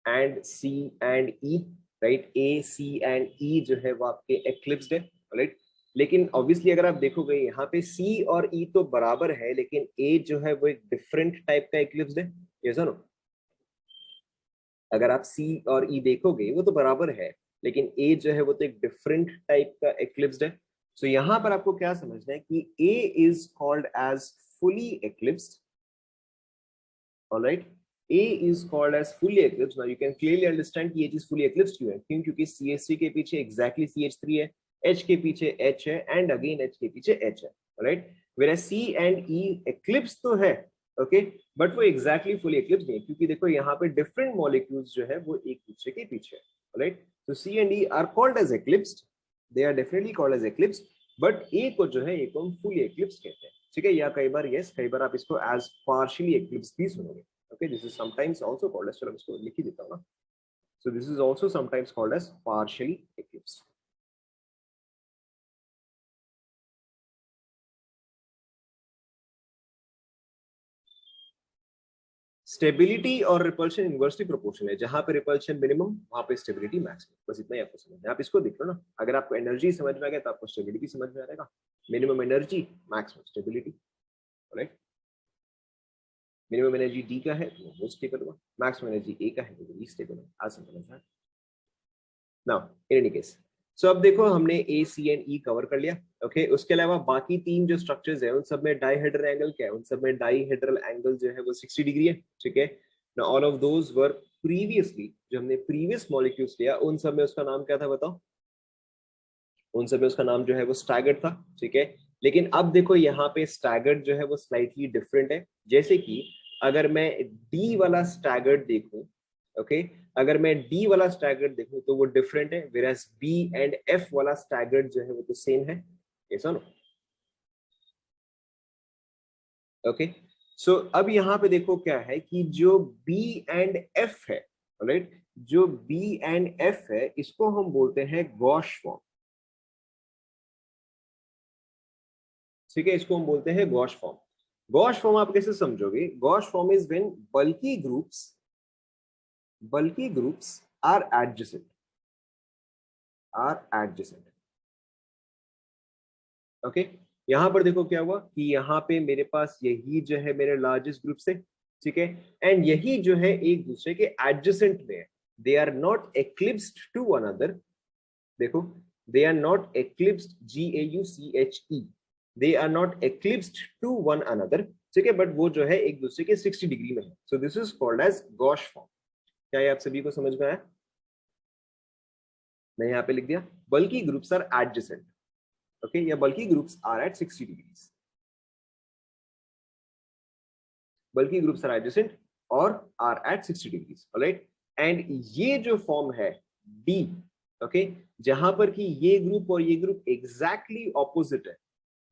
and C and E, right. A C and E जो है वो आपके एक्लिप्स्ड है, राइट। लेकिन ऑब्वियसली अगर आप देखोगे यहाँ पे सी और ई तो बराबर है, लेकिन ए जो है वो एक डिफरेंट टाइप का एक्लिप्स्ड है, ये सुनो। अगर आप सी और ई देखोगे वो तो बराबर है, लेकिन ए जो है वो तो एक डिफरेंट टाइप का एक्लिप्स्ड है। सो यहाँ पर आपको क्या समझना है कि A is called as fully eclipsed, alright, A is called as fully eclipsed. Now you can clearly understand कि ये चीज fully eclipsed क्यों है, क्योंकि CH3 के पीछे exactly CH3 है, H के पीछे H है, and again H के पीछे H है, alright. Whereas C and E eclipsed तो है, okay, but वो exactly fully eclipsed नहीं है, क्योंकि देखो यहाँ पे different molecules जो है वो एक दूसरे के पीछे है, alright. So C and E are called as eclipsed. They are definitely called as eclipsed, but A को जो है, A को हम fully eclipsed कहते हैं, ठीक है. या कई बार yes, कई बार आप इसको as partially eclipsed भी सुनोगे. Okay, this is sometimes also called as, चलो मैं इसको लिख ही देता हूँ ना. So this is also sometimes called as partially eclipsed. Stability और रिपल्शन इनवर्सली प्रोपोर्शनल है, जहां पे रिपल्शन मिनिमम वहां पे स्टेबिलिटी मैक्सिमम, बस इतना ही आपको समझना है. आप इसको देख लो ना, अगर आपको एनर्जी समझ में आ गया तो आपको स्टेबिलिटी समझ में आ जाएगा. Minimum energy, maximum stability, right. Minimum energy D का है तो वो मोस्ट स्टेबल होगा, मैक्सिमम एनर्जी ए का है तो वो लीस्ट स्टेबल है. आज समझ में. नाउ इन एनी केस, सो अब देखो हमने ए सी एंड ई कवर कर लिया. ओके, उसके अलावा बाकी तीन जो स्ट्रक्चर्स है उन सब में डाइहेड्रल एंगल क्या है, उन सब में डाइहेड्रल एंगल जो है वो 60 डिग्री है, ठीक है. Now all of those were previously, जो हमने प्रीवियस मॉलिक्यूल्स लिया उन सब में उसका नाम क्या था बताओ. उन सब में उसका नाम जो है वो स्टैगर्ड था, ठीक है. लेकिन अब देखो यहाँ पे स्टैगर्ड जो है वो स्लाइटली डिफरेंट है. जैसे कि अगर मैं डी वाला स्टैगर्ड देखूं, ओके, अगर मैं डी वाला स्टैगर्ड देखूं तो वो डिफरेंट है, वेरास बी एंड एफ वाला स्टैगर्ड जो है वो तो सेम है. ऐसा ना, ओके. सो अब यहाँ पे देखो क्या है कि जो बी एंड एफ है, राइट, जो बी एंड एफ है इसको हम बोलते हैं गॉश फॉर्म, ठीक है. इसको हम बोलते हैं गॉश फॉर्म. गॉश फॉर्म आप कैसे समझोगे? Gosh form is when bulky groups are adjacent, okay. यहां पर देखो क्या हुआ कि यहाँ पे मेरे पास यही जो है मेरे लार्जेस्ट ग्रुप से, ठीक है, एंड यही जो है एक दूसरे के एडजेसेंट में है. They are not eclipsed to one another. देखो, they are not eclipsed, GAUCHE, they are not eclipsed to one another, ठीक है, बट वो जो है एक दूसरे के 60 डिग्री में है. So this is called as gauche form. क्या ये आप सभी को समझ में आया? मैं यहाँ पे लिख दिया बल्कि ग्रुप्स आर एडजेसेंट, ओके, या bulky groups are at 60 degrees. Bulky groups are adjacent और are at 60 degrees, alright. And ये जो फॉर्म है डी, ओके, जहां पर कि ये ग्रुप और ये ग्रुप एग्जैक्टली ऑपोजिट है,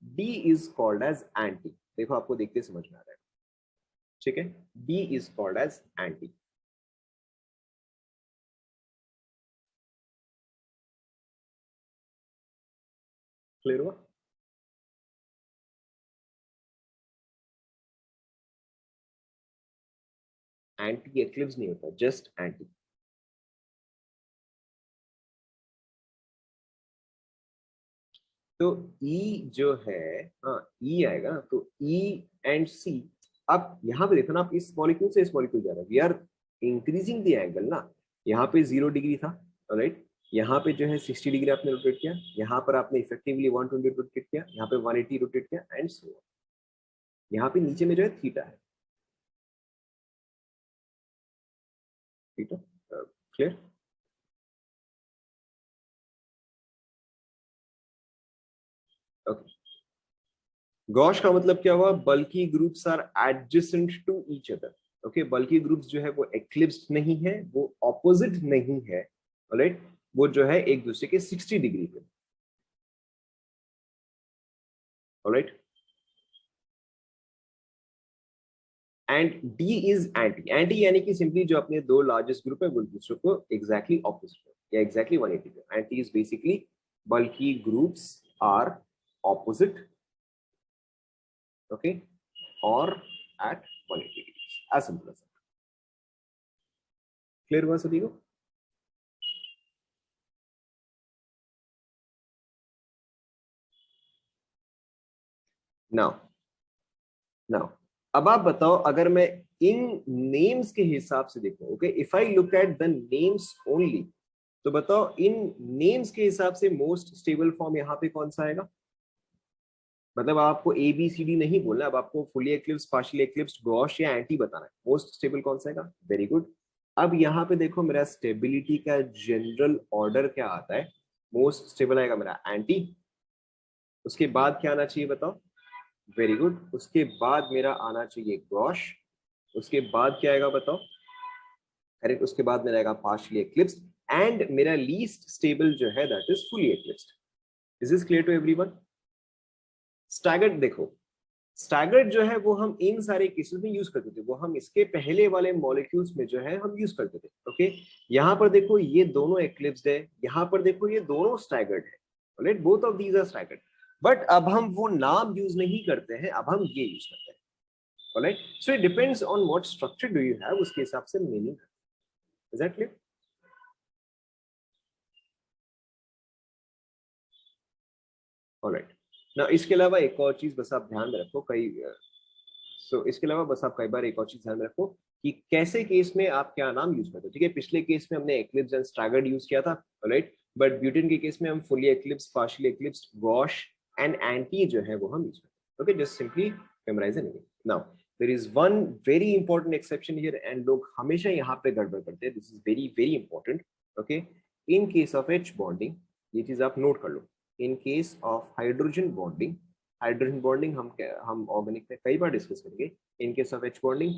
D is called as anti. देखो आपको देखते समझ में आ रहा है, ठीक है. D is called as anti. Clear हुआ? एंटी एक्लिप्स नहीं होता, जस्ट एंटी. तो ई जो है, हाँ ई आएगा ना, तो ई एंड सी. अब यहाँ पे देखो ना, आप इस मॉलिक्यूल से इस मॉलिक्यूल जा रहे हैं, we are increasing the angle ना. यहाँ पे 0 डिग्री था, राइट, यहाँ पे जो है 60 डिग्री आपने रोटेट किया, यहाँ पर आपने इफेक्टिवली 120 रोटेट किया, यहाँ पे 180 रोटेट किया, एंड सो यहाँ पे नीचे में जो है थीटा है, थीटा. क्लियर? ओके. गॉश का मतलब क्या हुआ? Bulky groups are adjacent to each other. Okay, bulky groups जो है वो एक्लिप्स्ड नहीं है, वो ऑपोजिट नहीं है, राइट, वो जो है एक दूसरे के 60 डिग्री पे, alright. And D is anti. Anti यानी कि सिंपली जो अपने दो लार्जेस्ट ग्रुप है वो दूसरे को एग्जैक्टली ऑपोजिट है, या एग्जैक्टली 180 पे. Anti is basically bulky groups are opposite, okay, और at 180 degrees. As simple as. Clear हुआ सभी को? नाउ, नाउ अब आप बताओ, अगर मैं इन नेम्स के हिसाब से देखूं, okay, if I look at the names only, तो बताओ इन नेम्स के हिसाब से मोस्ट स्टेबल फॉर्म यहाँ पे कौन सा आएगा? मतलब आपको ए बी सी डी नहीं बोलना, अब आपको fully eclipse, partially eclipse, gosh या एंटी बताना है। मोस्ट स्टेबल कौन सा है? Very good. अब यहाँ पे देखो मेरा स्टेबिलिटी का जनरल ऑर्डर क्या आता है? मोस्ट स्टेबल आएगा मेरा एंटी, उसके बाद क्या आना चाहिए बताओ? Very good. उसके बाद मेरा आना चाहिए गॉश, उसके बाद क्या आएगा बताओ? करेक्ट, उसके बाद मेरा आएगा पार्शियली एक्लिप्स, एंड मेरा लीस्ट स्टेबल जो है that is fully eclipsed. Is this clear to everyone? Staggered देखो, स्टैगर्ड जो है वो हम इन सारे केसेस में यूज करते थे, वो हम इसके पहले वाले मॉलिक्यूल्स में जो है हम यूज करते थे। ओके, यहाँ पर देखो ये दोनों एक्लिप्स्ड है, यहाँ पर देखो ये दोनों स्टैगर्ड है, right? Both of these are staggered, but अब हम वो नाम यूज नहीं करते हैं, अब हम ये यूज करते हैं। Alright, so it depends on what structure do you have, उसके हिसाब से meaning. Is that clear? Alright, ना इसके अलावा एक और चीज बस आप ध्यान में रखो, कई इसके अलावा बस आप कई बार एक और चीज ध्यान में रखो कि कैसे केस में आप क्या नाम यूज करते हो। ठीक है, पिछले केस में हमने एक्लिप्स एंड स्टैगर्ड यूज किया था, राइट? बट ब्यूटेन के केस में हम fully eclipse, partially eclipse, gauche and anti जो है वो हम यूज करते हैं। Okay, just simply memorize it. Now there is one very important exception here, and लोग हमेशा यहाँ पे गड़बड़ करते हैं। This is very very important. Okay, in case of H bonding, ये चीज आप नोट कर लो, in case of hydrogen bonding, hydrogen bonding हम ऑर्गेनिक में कई बार डिस्कस करेंगे। In case of H bonding,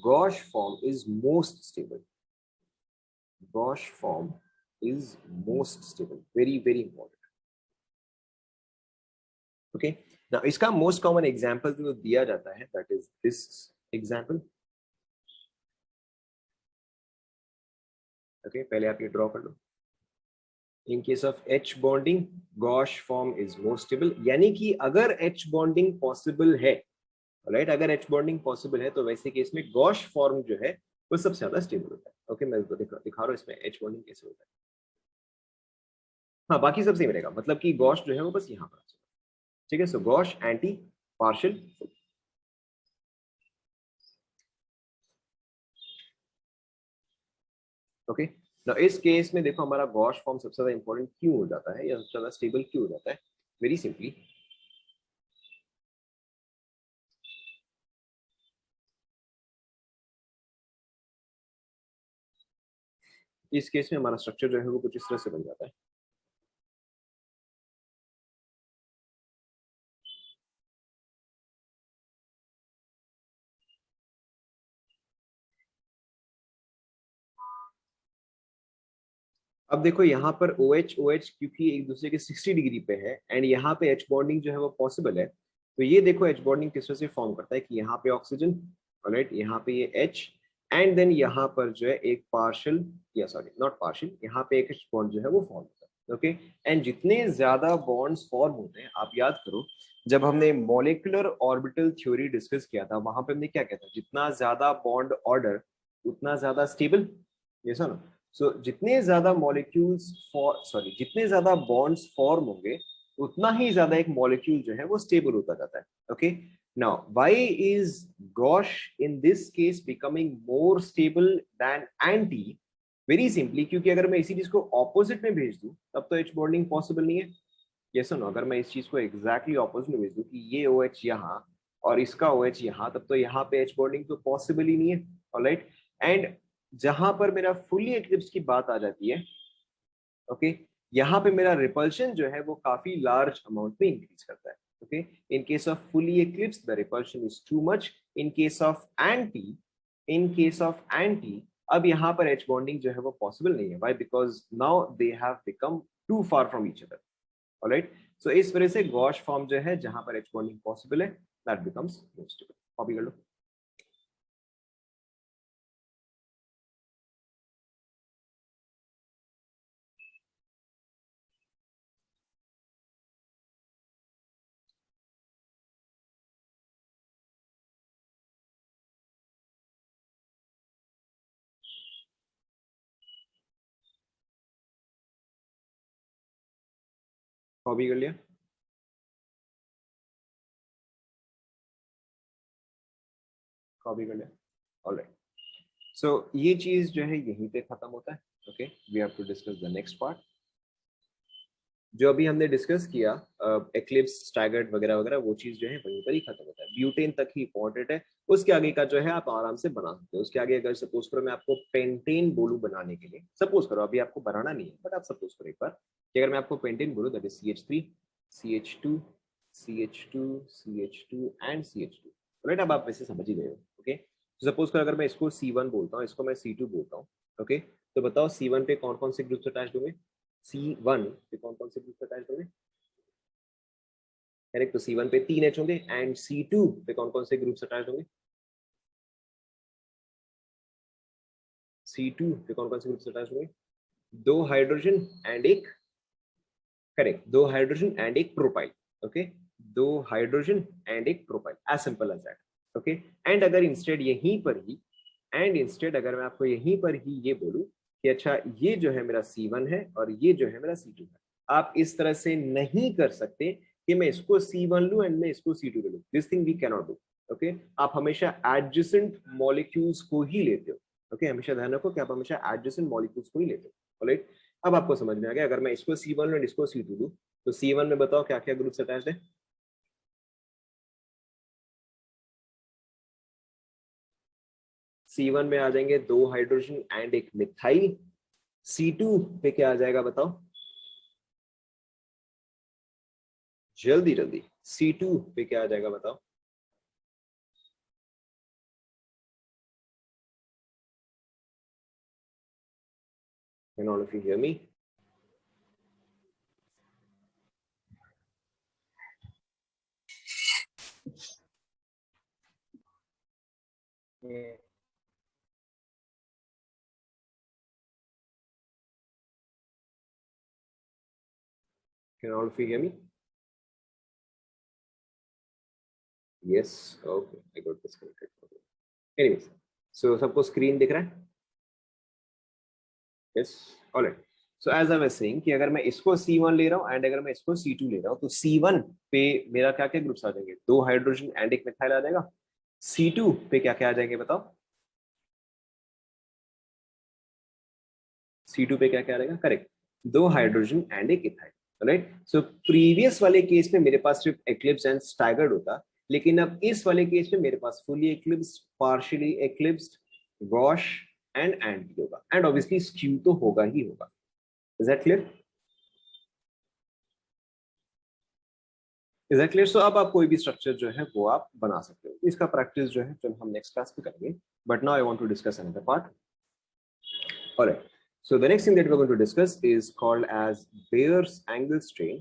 gauche form is most stable, gauche form is most stable, very very important. Okay, now इसका मोस्ट कॉमन एग्जांपल जो दिया जाता है that is this example. Okay, पहले आप ये ड्रॉ कर लो। In case of H bonding, gauche form is most stable, यानी कि अगर H बॉन्डिंग पॉसिबल है, राइट, अगर H बॉन्डिंग पॉसिबल है तो वैसे केस में गॉश फॉर्म जो है वो सबसे ज्यादा स्टेबल होता है। ओके, मैं इसको दिखा रहा हूँ इसमें H बॉन्डिंग कैसे होता है। हाँ, बाकी सब सेम रहेगा, मतलब कि गॉश जो है वो बस यहाँ पर। ठीक है, सो गॉश, एंटी, पार्शियल। ओके, ना इस केस में देखो हमारा गॉश फॉर्म सबसे ज्यादा इंपॉर्टेंट क्यों हो जाता है या सबसे ज्यादा स्टेबल क्यों हो जाता है? वेरी सिंपली, इस केस में हमारा स्ट्रक्चर जो है वो कुछ इस तरह से बन जाता है। अब देखो यहाँ पर OH OH क्योंकि एक दूसरे के 60 डिग्री पे है, एंड यहाँ पे H बॉन्डिंग जो है वो पॉसिबल है, तो ये देखो H बॉन्डिंग किस तरह से फॉर्म करता है कि यहाँ पे ऑक्सीजन, राइट, यहाँ पे ये H, एंड देन यहाँ पर जो है एक पार्शियल, या सॉरी नॉट पार्शियल, यहाँ पे एक H बॉन्ड जो है वो फॉर्म होता है। ओके, एंड जितने ज्यादा बॉन्ड्स फॉर्म होते हैं, आप याद करो जब हमने मॉलिक्यूलर ऑर्बिटल थ्योरी डिस्कस किया था, वहां पे हमने क्या कहता था, जितना ज्यादा बॉन्ड ऑर्डर उतना ज्यादा स्टेबल। ये सुनो, सो जितने ज्यादा मॉलिक्यूल्स जितने ज्यादा बॉन्ड्स फॉर्म होंगे उतना ही ज्यादा एक मॉलिक्यूल जो है वो स्टेबल होता जाता है। Okay, now why is gosh in this case becoming more stable then anti? Very simply, क्योंकि अगर मैं इसी चीज को ऑपोजिट में भेज दूं तब तो एच बॉन्डिंग पॉसिबल नहीं है। ये सुनो, अगर मैं इस चीज को एग्जैक्टली ऑपोजिट में भेज दूं कि ये OH यहाँ और इसका OH यहाँ, तब तो यहाँ पे एच बॉन्डिंग तो पॉसिबल ही नहीं है। ऑलराइट, एंड जहां पर मेरा फुली एक्लिप्स की बात आ जाती है, ओके, यहाँ पे मेरा रिपल्शन जो है वो काफी लार्ज अमाउंट में इंक्रीज करता है। Okay, in case of fully eclipse the repulsion is too much, in case of anti, in case of anti अब यहाँ पर एच बॉन्डिंग जो है वो पॉसिबल नहीं है। Why? Because now they have become too far from each other. Alright, so इस वजह से गॉश फॉर्म जो है जहां पर एच बॉन्डिंग पॉसिबल है that becomes most stable. Copy कर लो। कॉपी कर लिया? कॉपी कर लिया? ऑलराइट, सो ये चीज जो है यहीं पे खत्म होता है। Okay, we have to discuss the next part. जो अभी हमने डिस्कस किया एक्लिप्स, स्टैगर्ड वगैरह वगैरह, वो चीज जो है वहीं पर ही खत्म होता है, ब्यूटेन तक ही इंपॉर्टेंट है। उसके आगे का जो है आप आराम से बना सकते हो। उसके आगे अगर सपोज करो मैं आपको पेंटेन बोलूं बनाने के लिए, सपोज करो, अभी आपको बनाना नहीं है बट आप सपोज करो एक बार कि अगर मैं आपको पेंटेन बोलूं, that is CH3 CH2 CH2 CH2 and CH2, right? अब आप वैसे समझ ही गए हो। ओके, सपोज करो अगर मैं इसको C1 बोलता हूँ, इसको मैं C2 बोलता हूँ। ओके, तो बताओ C1 पे कौन कौन से ग्रुप्स अटैच होंगे? C1 पे कौन कौन से ग्रुप्स अटैच होंगे? करेक्ट, तो C1 पे 3 H होंगे एंड C2 पे कौन कौन से ग्रुप्स अटैच होंगे? C2 पे कौन कौन से ग्रुप्स अटैच होंगे? 2 हाइड्रोजन एंड एक, करेक्ट, 2 हाइड्रोजन एंड एक प्रोपाइल। ओके, 2 हाइड्रोजन एंड एक propyl, as simple as that. Okay, and अगर इंस्टेड यहीं पर ही, एंड इंस्टेड अगर मैं आपको यहीं पर ही ये बोलूं कि अच्छा ये जो है मेरा C1 है और ये जो है मेरा C2 है, आप इस तरह से नहीं कर सकते कि मैं इसको C1 लूं एंड मैं इसको C2 लूं। This thing we can not do. Okay, आप हमेशा एडजेसेंट मॉलिक्यूल्स को ही लेते हो। ओके, हमेशा ध्यान रखो कि आप हमेशा एडजेसेंट मॉलिक्यूल्स को ही लेते हो। ऑलराइट, अब आपको समझ में आ गया। अगर मैं इसको C1 लूं एंड इसको C2 लूं, तो C1 में बताओ क्या क्या ग्रुप्स अटैच्ड है? C1 में आ जाएंगे 2 हाइड्रोजन एंड एक मिथाइल। C2 पे क्या आ जाएगा बताओ? जल्दी जल्दी, C2 पे क्या आ जाएगा बताओ? Can all of you hear me? Can all of you hear me? Yes. Okay, I got disconnected. Anyways, so सबको स्क्रीन दिख रहा है? Yes. All right. So as I was saying कि अगर मैं इसको C1 ले रहा हूँ एंड अगर मैं इसको C2 ले रहा हूँ, तो C1 पे मेरा क्या क्या ग्रुप्स आ जाएंगे? 2 हाइड्रोजन एंड एक मिथाइल आ जाएगा। C2 पे क्या क्या आ जाएंगे बताओ? C2 पे क्या क्या आ जाएगा? करेक्ट, 2 हाइड्रोजन एंड एक इथाइल। राइट, सो प्रीवियस वाले केस में मेरे पास सिर्फ एक्लिप्स एंड स्टैगर्ड होता, लेकिन अब इस वाले केस में मेरे पास fully eclipsed, partially eclipsed, gauche and anti होगा, एंड ऑब्वियसली स्क्यू तो होगा ही होगा। Is that clear? Is that clear? So अब आप कोई भी स्ट्रक्चर जो है वो आप बना सकते हो। इसका प्रैक्टिस जो है जब हम नेक्स्ट क्लास में करेंगे, but now I want to discuss another part. Alright, so the next thing that we're going to discuss is called as Bayer's angle strain,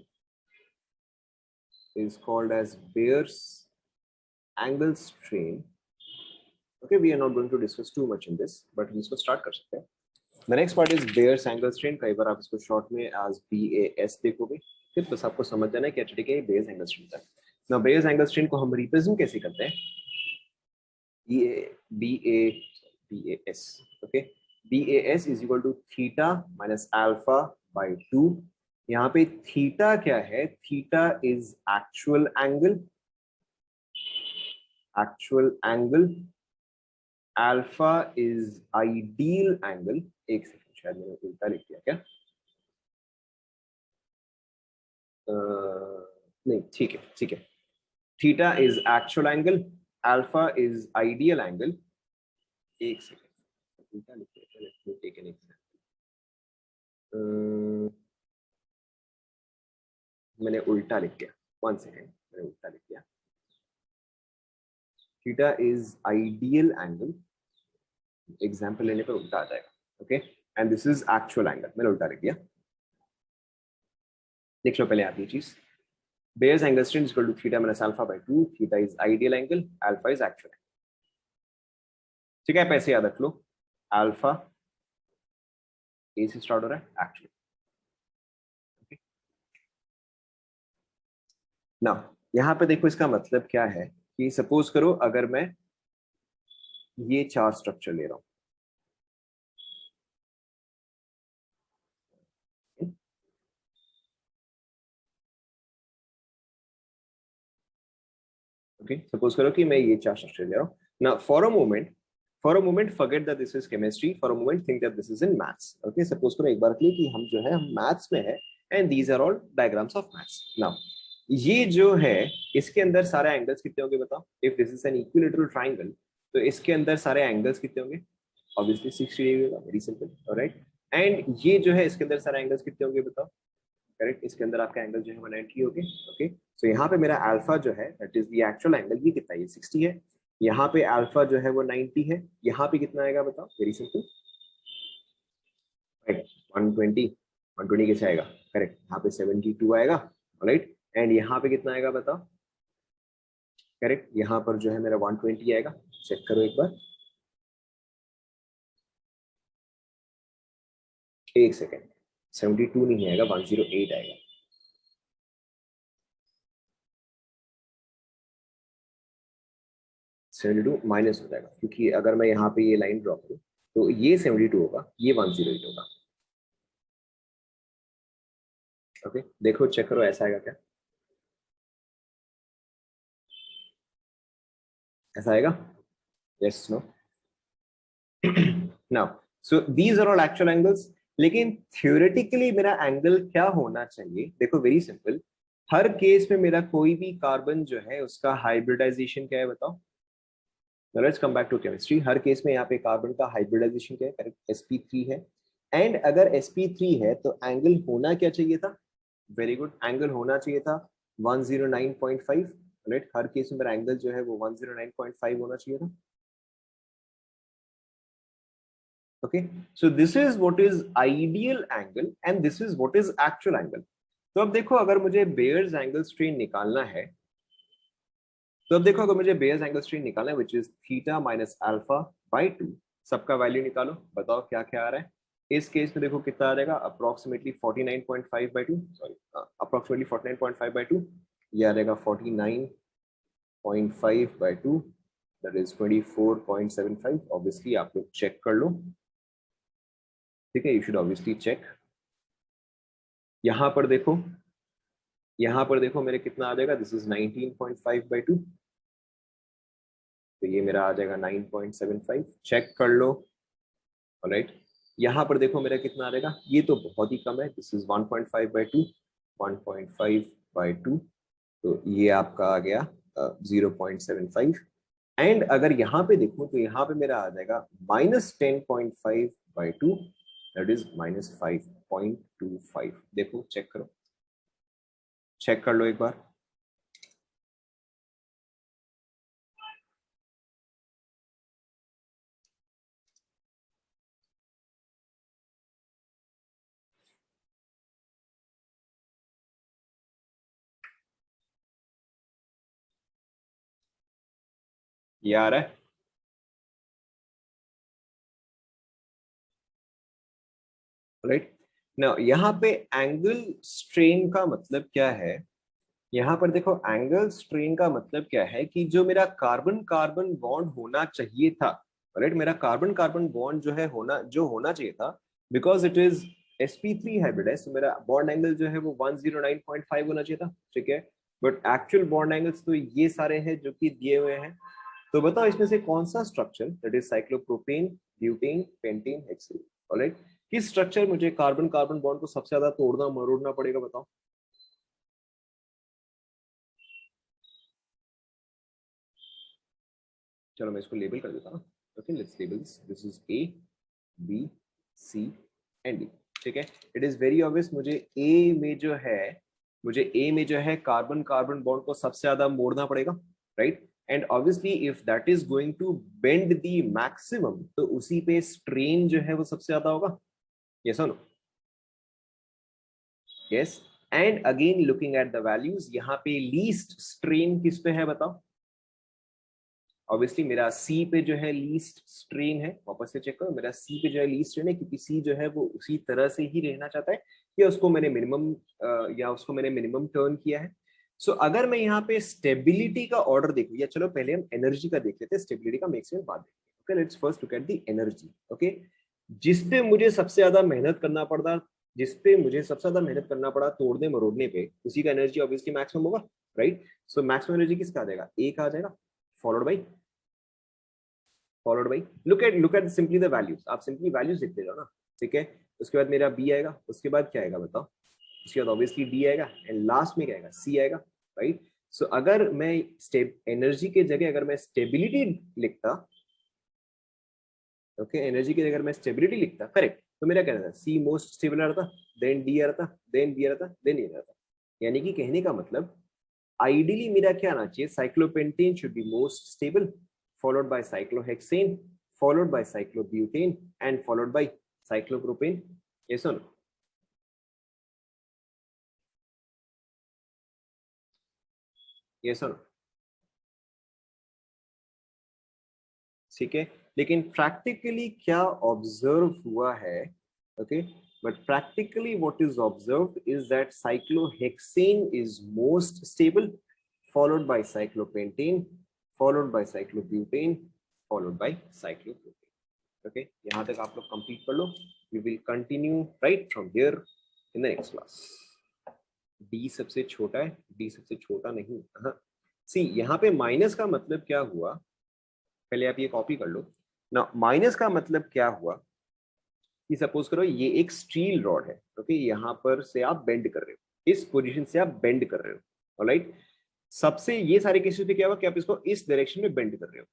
is called as Bayer's angle strain. Okay, we are not going to discuss too much in this, but हम इसको start कर सकते हैं। The next part is Bayer's angle strain। कई बार आप इसको शॉर्ट में as BAS देखोगे, फिर बस आपको समझ जाना है कि ठीक है Bayer's angle strain है। Now Bayer's angle strain को हम रिप्रेजेंट कैसे करते हैं? BAS, okay, BAS is equal to theta minus alpha by 2। यहाँ पे थीटा क्या है? Theta is actual angle, alpha is ideal angle. एक सेकंड, शायद मैंने उल्टा लिख दिया क्या? नहीं, ठीक है ठीक है। Theta is actual angle, alpha is ideal angle. एक सेकंड, उल्टा लिख दिया, let me take an example. मैंने उल्टा लिख दिया, 1 सेकेंड, मैंने उल्टा लिख दिया। Theta is ideal angle, example लेने पे उल्टा आ जाएगा। Okay, and this is actual angle, मैंने उल्टा लिख दिया। देख लो पहले आप ये चीज। Bayer's angle strain is equal to theta minus alpha by 2। theta is ideal angle, alpha is actual angle। ठीक है, पैसे याद रख लो। अल्फा ए से स्टार्ट हो रहा है, एक्चुअल। ना यहाँ पे देखो, इसका मतलब क्या है कि सपोज करो अगर मैं ये 4 स्ट्रक्चर ले रहा हूं, ओके, सपोज करो कि मैं ये 4 स्ट्रक्चर ले रहा हूं ना। For a moment forget that this is chemistry, for a moment think that this is in maths. Okay, suppose करो एक बार के लिए कि हम जो है हम मैथ्स में है and these are all diagrams of maths. नाउ ये जो है इसके अंदर सारे एंगल्स कितने होंगे बताओ? If this is an equilateral triangle तो इसके अंदर सारे एंगल्स कितने होंगे? ऑब्वियसली 60 डिग्री होगा, वेरी सिंपल, ऑलराइट। एंड ये जो है इसके अंदर सारे एंगल्स कितने होंगे बताओ? करेक्ट, इसके अंदर आपका एंगल जो है 190 हो गए। ओके, सो यहाँ पे मेरा अल्फा जो है that is the actual angle, ये कितना है? ये 60 है। यहाँ पे अल्फा जो है वो 90 है। यहाँ पे कितना आएगा बताओ? Very simple, right, 120। 120 कैसे आएगा? करेक्ट, यहाँ पे 72 आएगा, राइट। एंड यहाँ पे कितना आएगा बताओ? करेक्ट, यहाँ पर जो है मेरा 120 आएगा। चेक करो एक बार, एक सेकेंड, 72 नहीं आएगा, 108 आएगा। सेवेंटी टू माइनस हो जाएगा, क्योंकि अगर मैं यहाँ पे ये लाइन ड्रॉ करूँ तो ये 72 होगा, ये 108 होगा। ओके, देखो चेक करो ऐसा आएगा क्या? ऐसा आएगा? Yes, no? Now so these are all actual angles. लेकिन थ्योरेटिकली मेरा एंगल क्या होना चाहिए? देखो वेरी सिंपल, हर केस में मेरा कोई भी कार्बन जो है उसका हाइब्रिडाइजेशन क्या है बताओ? Let's come back to chemistry. हर केस में यहाँ पे कार्बन का हाइब्रिडाइजेशन क्या है? करेक्ट, sp3 है। एंड अगर sp3 है तो एंगल होना क्या चाहिए था? वेरी गुड, एंगल होना चाहिए था 109.5, राइट। हर केस में मेरा एंगल जो है वो 109.5 होना चाहिए था। Okay, so this is what is ideal angle and this is what is actual angle. तो अब देखो, अगर मुझे बेयर्स एंगल स्ट्रेन निकालना है, तो अब देखो अगर मुझे बेयर्स एंगल स्ट्रेन निकालना है which is theta minus alpha by 2, सबका वैल्यू निकालो, बताओ क्या क्या आ रहा है। इस केस में देखो कितना आ जाएगा, approximately 49.5 by 2, sorry approximately 49.5 by 2, ये आ जाएगा 49.5 बाई 2, दैट इज 24.75। ऑब्वियसली आप लोग चेक कर लो, ठीक है, यू शुड ऑब्वियसली चेक। यहाँ पर देखो, यहाँ पर देखो मेरे कितना आ जाएगा, दिस इज 19.5 बाई 2, तो ये मेरा आ जाएगा 9.75, चेक कर लो, ऑलराइट। यहाँ पर देखो मेरा कितना आ जाएगा, ये तो बहुत ही कम है, दिस इज 1.5 बाई 2, 1.5 बाई 2, तो ये आपका आ गया 0.75। एंड अगर यहाँ पे देखूं तो यहाँ पे मेरा आ जाएगा -10.5 बाई 2, दैट इज -5.25। देखो चेक करो, चेक कर लो एक बार। ये आ रहा है, राइट ना? यहाँ पे एंगल स्ट्रेन का मतलब क्या है? यहाँ पर देखो, एंगल स्ट्रेन का मतलब क्या है कि जो मेरा कार्बन कार्बन बॉन्ड होना चाहिए था, राइट, मेरा कार्बन कार्बन बॉन्ड जो है होना चाहिए था, because it is sp3 hybridise, तो मेरा बॉन्ड एंगल जो है वो 109.5 होना चाहिए था, ठीक है। बट एक्चुअल बॉन्ड एंगल्स तो ये सारे हैं जो कि दिए हुए हैं। तो बताओ इसमें से कौन सा structure, that is cyclopropane, butane, pentane, hexane, alright, किस स्ट्रक्चर मुझे कार्बन कार्बन बॉन्ड को सबसे ज्यादा तोड़ना मरोड़ना पड़ेगा बताओ? चलो मैं इसको लेबल कर देता हूँ। Okay, let's label this is A, B, C and D, ठीक है। इट इज वेरी ऑब्वियस, मुझे ए में जो है, कार्बन कार्बन बॉन्ड को सबसे ज्यादा मोड़ना पड़ेगा, right. And obviously if that is going to bend the maximum, तो उसी पे स्ट्रेन जो है वो सबसे ज्यादा होगा। यस और no? Yes. And again looking at the values, यहाँ पे लीस्ट स्ट्रेन किस पे है बताओ? ऑब्वियसली मेरा सी पे जो है लीस्ट स्ट्रेन है, वापस से चेक करो, मेरा सी पे जो है लीस्ट स्ट्रेन है, क्योंकि सी जो है वो उसी तरह से ही रहना चाहता है कि उसको मैंने मिनिमम टर्न किया है। सो अगर मैं यहाँ पे स्टेबिलिटी का ऑर्डर देखूं, या चलो पहले हम एनर्जी का देख लेते हैं, स्टेबिलिटी का मेक्स में बाद देखते हैं। Okay, let's first look at the energy. Okay, जिसपे मुझे सबसे ज्यादा मेहनत करना पड़ता, जिसपे मुझे सबसे ज्यादा मेहनत करना पड़ा तोड़ने मरोड़ने पे, उसी का एनर्जी ऑब्वियसली मैक्सिमम होगा, राइट। सो मैक्सिमम एनर्जी किसका आ जाएगा? ए का आ जाएगा, followed by look at simply the values, आप सिंपली वैल्यूज लिखते जाओ ना, ठीक है। उसके बाद मेरा बी आएगा, उसके बाद क्या आएगा बताओ? उसके बाद ऑब्वियसली डी आएगा एंड लास्ट में क्या आएगा, सी आएगा, राइट। सो अगर मैं एनर्जी के जगह अगर मैं स्टेबिलिटी लिखता, ओके, एनर्जी की जगह अगर मैं स्टेबिलिटी लिखता, करेक्ट, तो मेरा क्या रहता, सी मोस्ट स्टेबल रहता, देन डी आ रहता, देन बी आ रहता, देन ए रहता। यानी कि कहने का मतलब आइडियली मेरा क्या आना चाहिए, cyclopentane should be most stable, followed by cyclohexane, followed by cyclobutane and followed by cyclopropane. Yes और नो? यस और नो? ठीक है, लेकिन प्रैक्टिकली क्या ऑब्जर्व हुआ है, okay, but practically what is observed is that cyclohexane is most stable, followed by cyclopentane, followed by cyclobutane, followed by cyclopropane. Okay, यहाँ तक आप लोग कंप्लीट कर लो. We will continue right from here in the next class. D सबसे छोटा है, D सबसे छोटा नहीं. हाँ, सी यहाँ पे माइनस का मतलब क्या हुआ, पहले आप ये कॉपी कर लो ना. माइनस का मतलब क्या हुआ कि सपोज करो ये एक स्टील रॉड है, ओके, यहाँ पर से आप बेंड कर रहे हो, इस पोजीशन से आप बेंड कर रहे हो, ऑलराइट. सबसे ये सारे केसेस में क्या होगा कि आप इसको इस डायरेक्शन में बेंड कर रहे हो,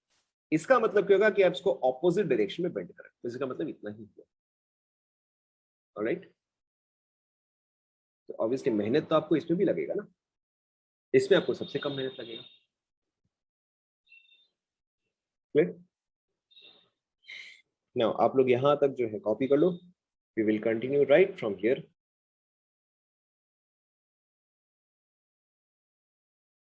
इसका मतलब क्या होगा कि आप इसको ऑपोजिट डायरेक्शन में बेंड कर रहे हो, तो इसका मतलब इतना ही हुआ, ऑलराइट. तो ऑब्वियसली मेहनत तो आपको इसमें भी लगेगा ना, इसमें आपको सबसे कम मेहनत लगेगा. क्लियर? नाउ आप लोग यहां तक जो है कॉपी कर लो. We will continue right from here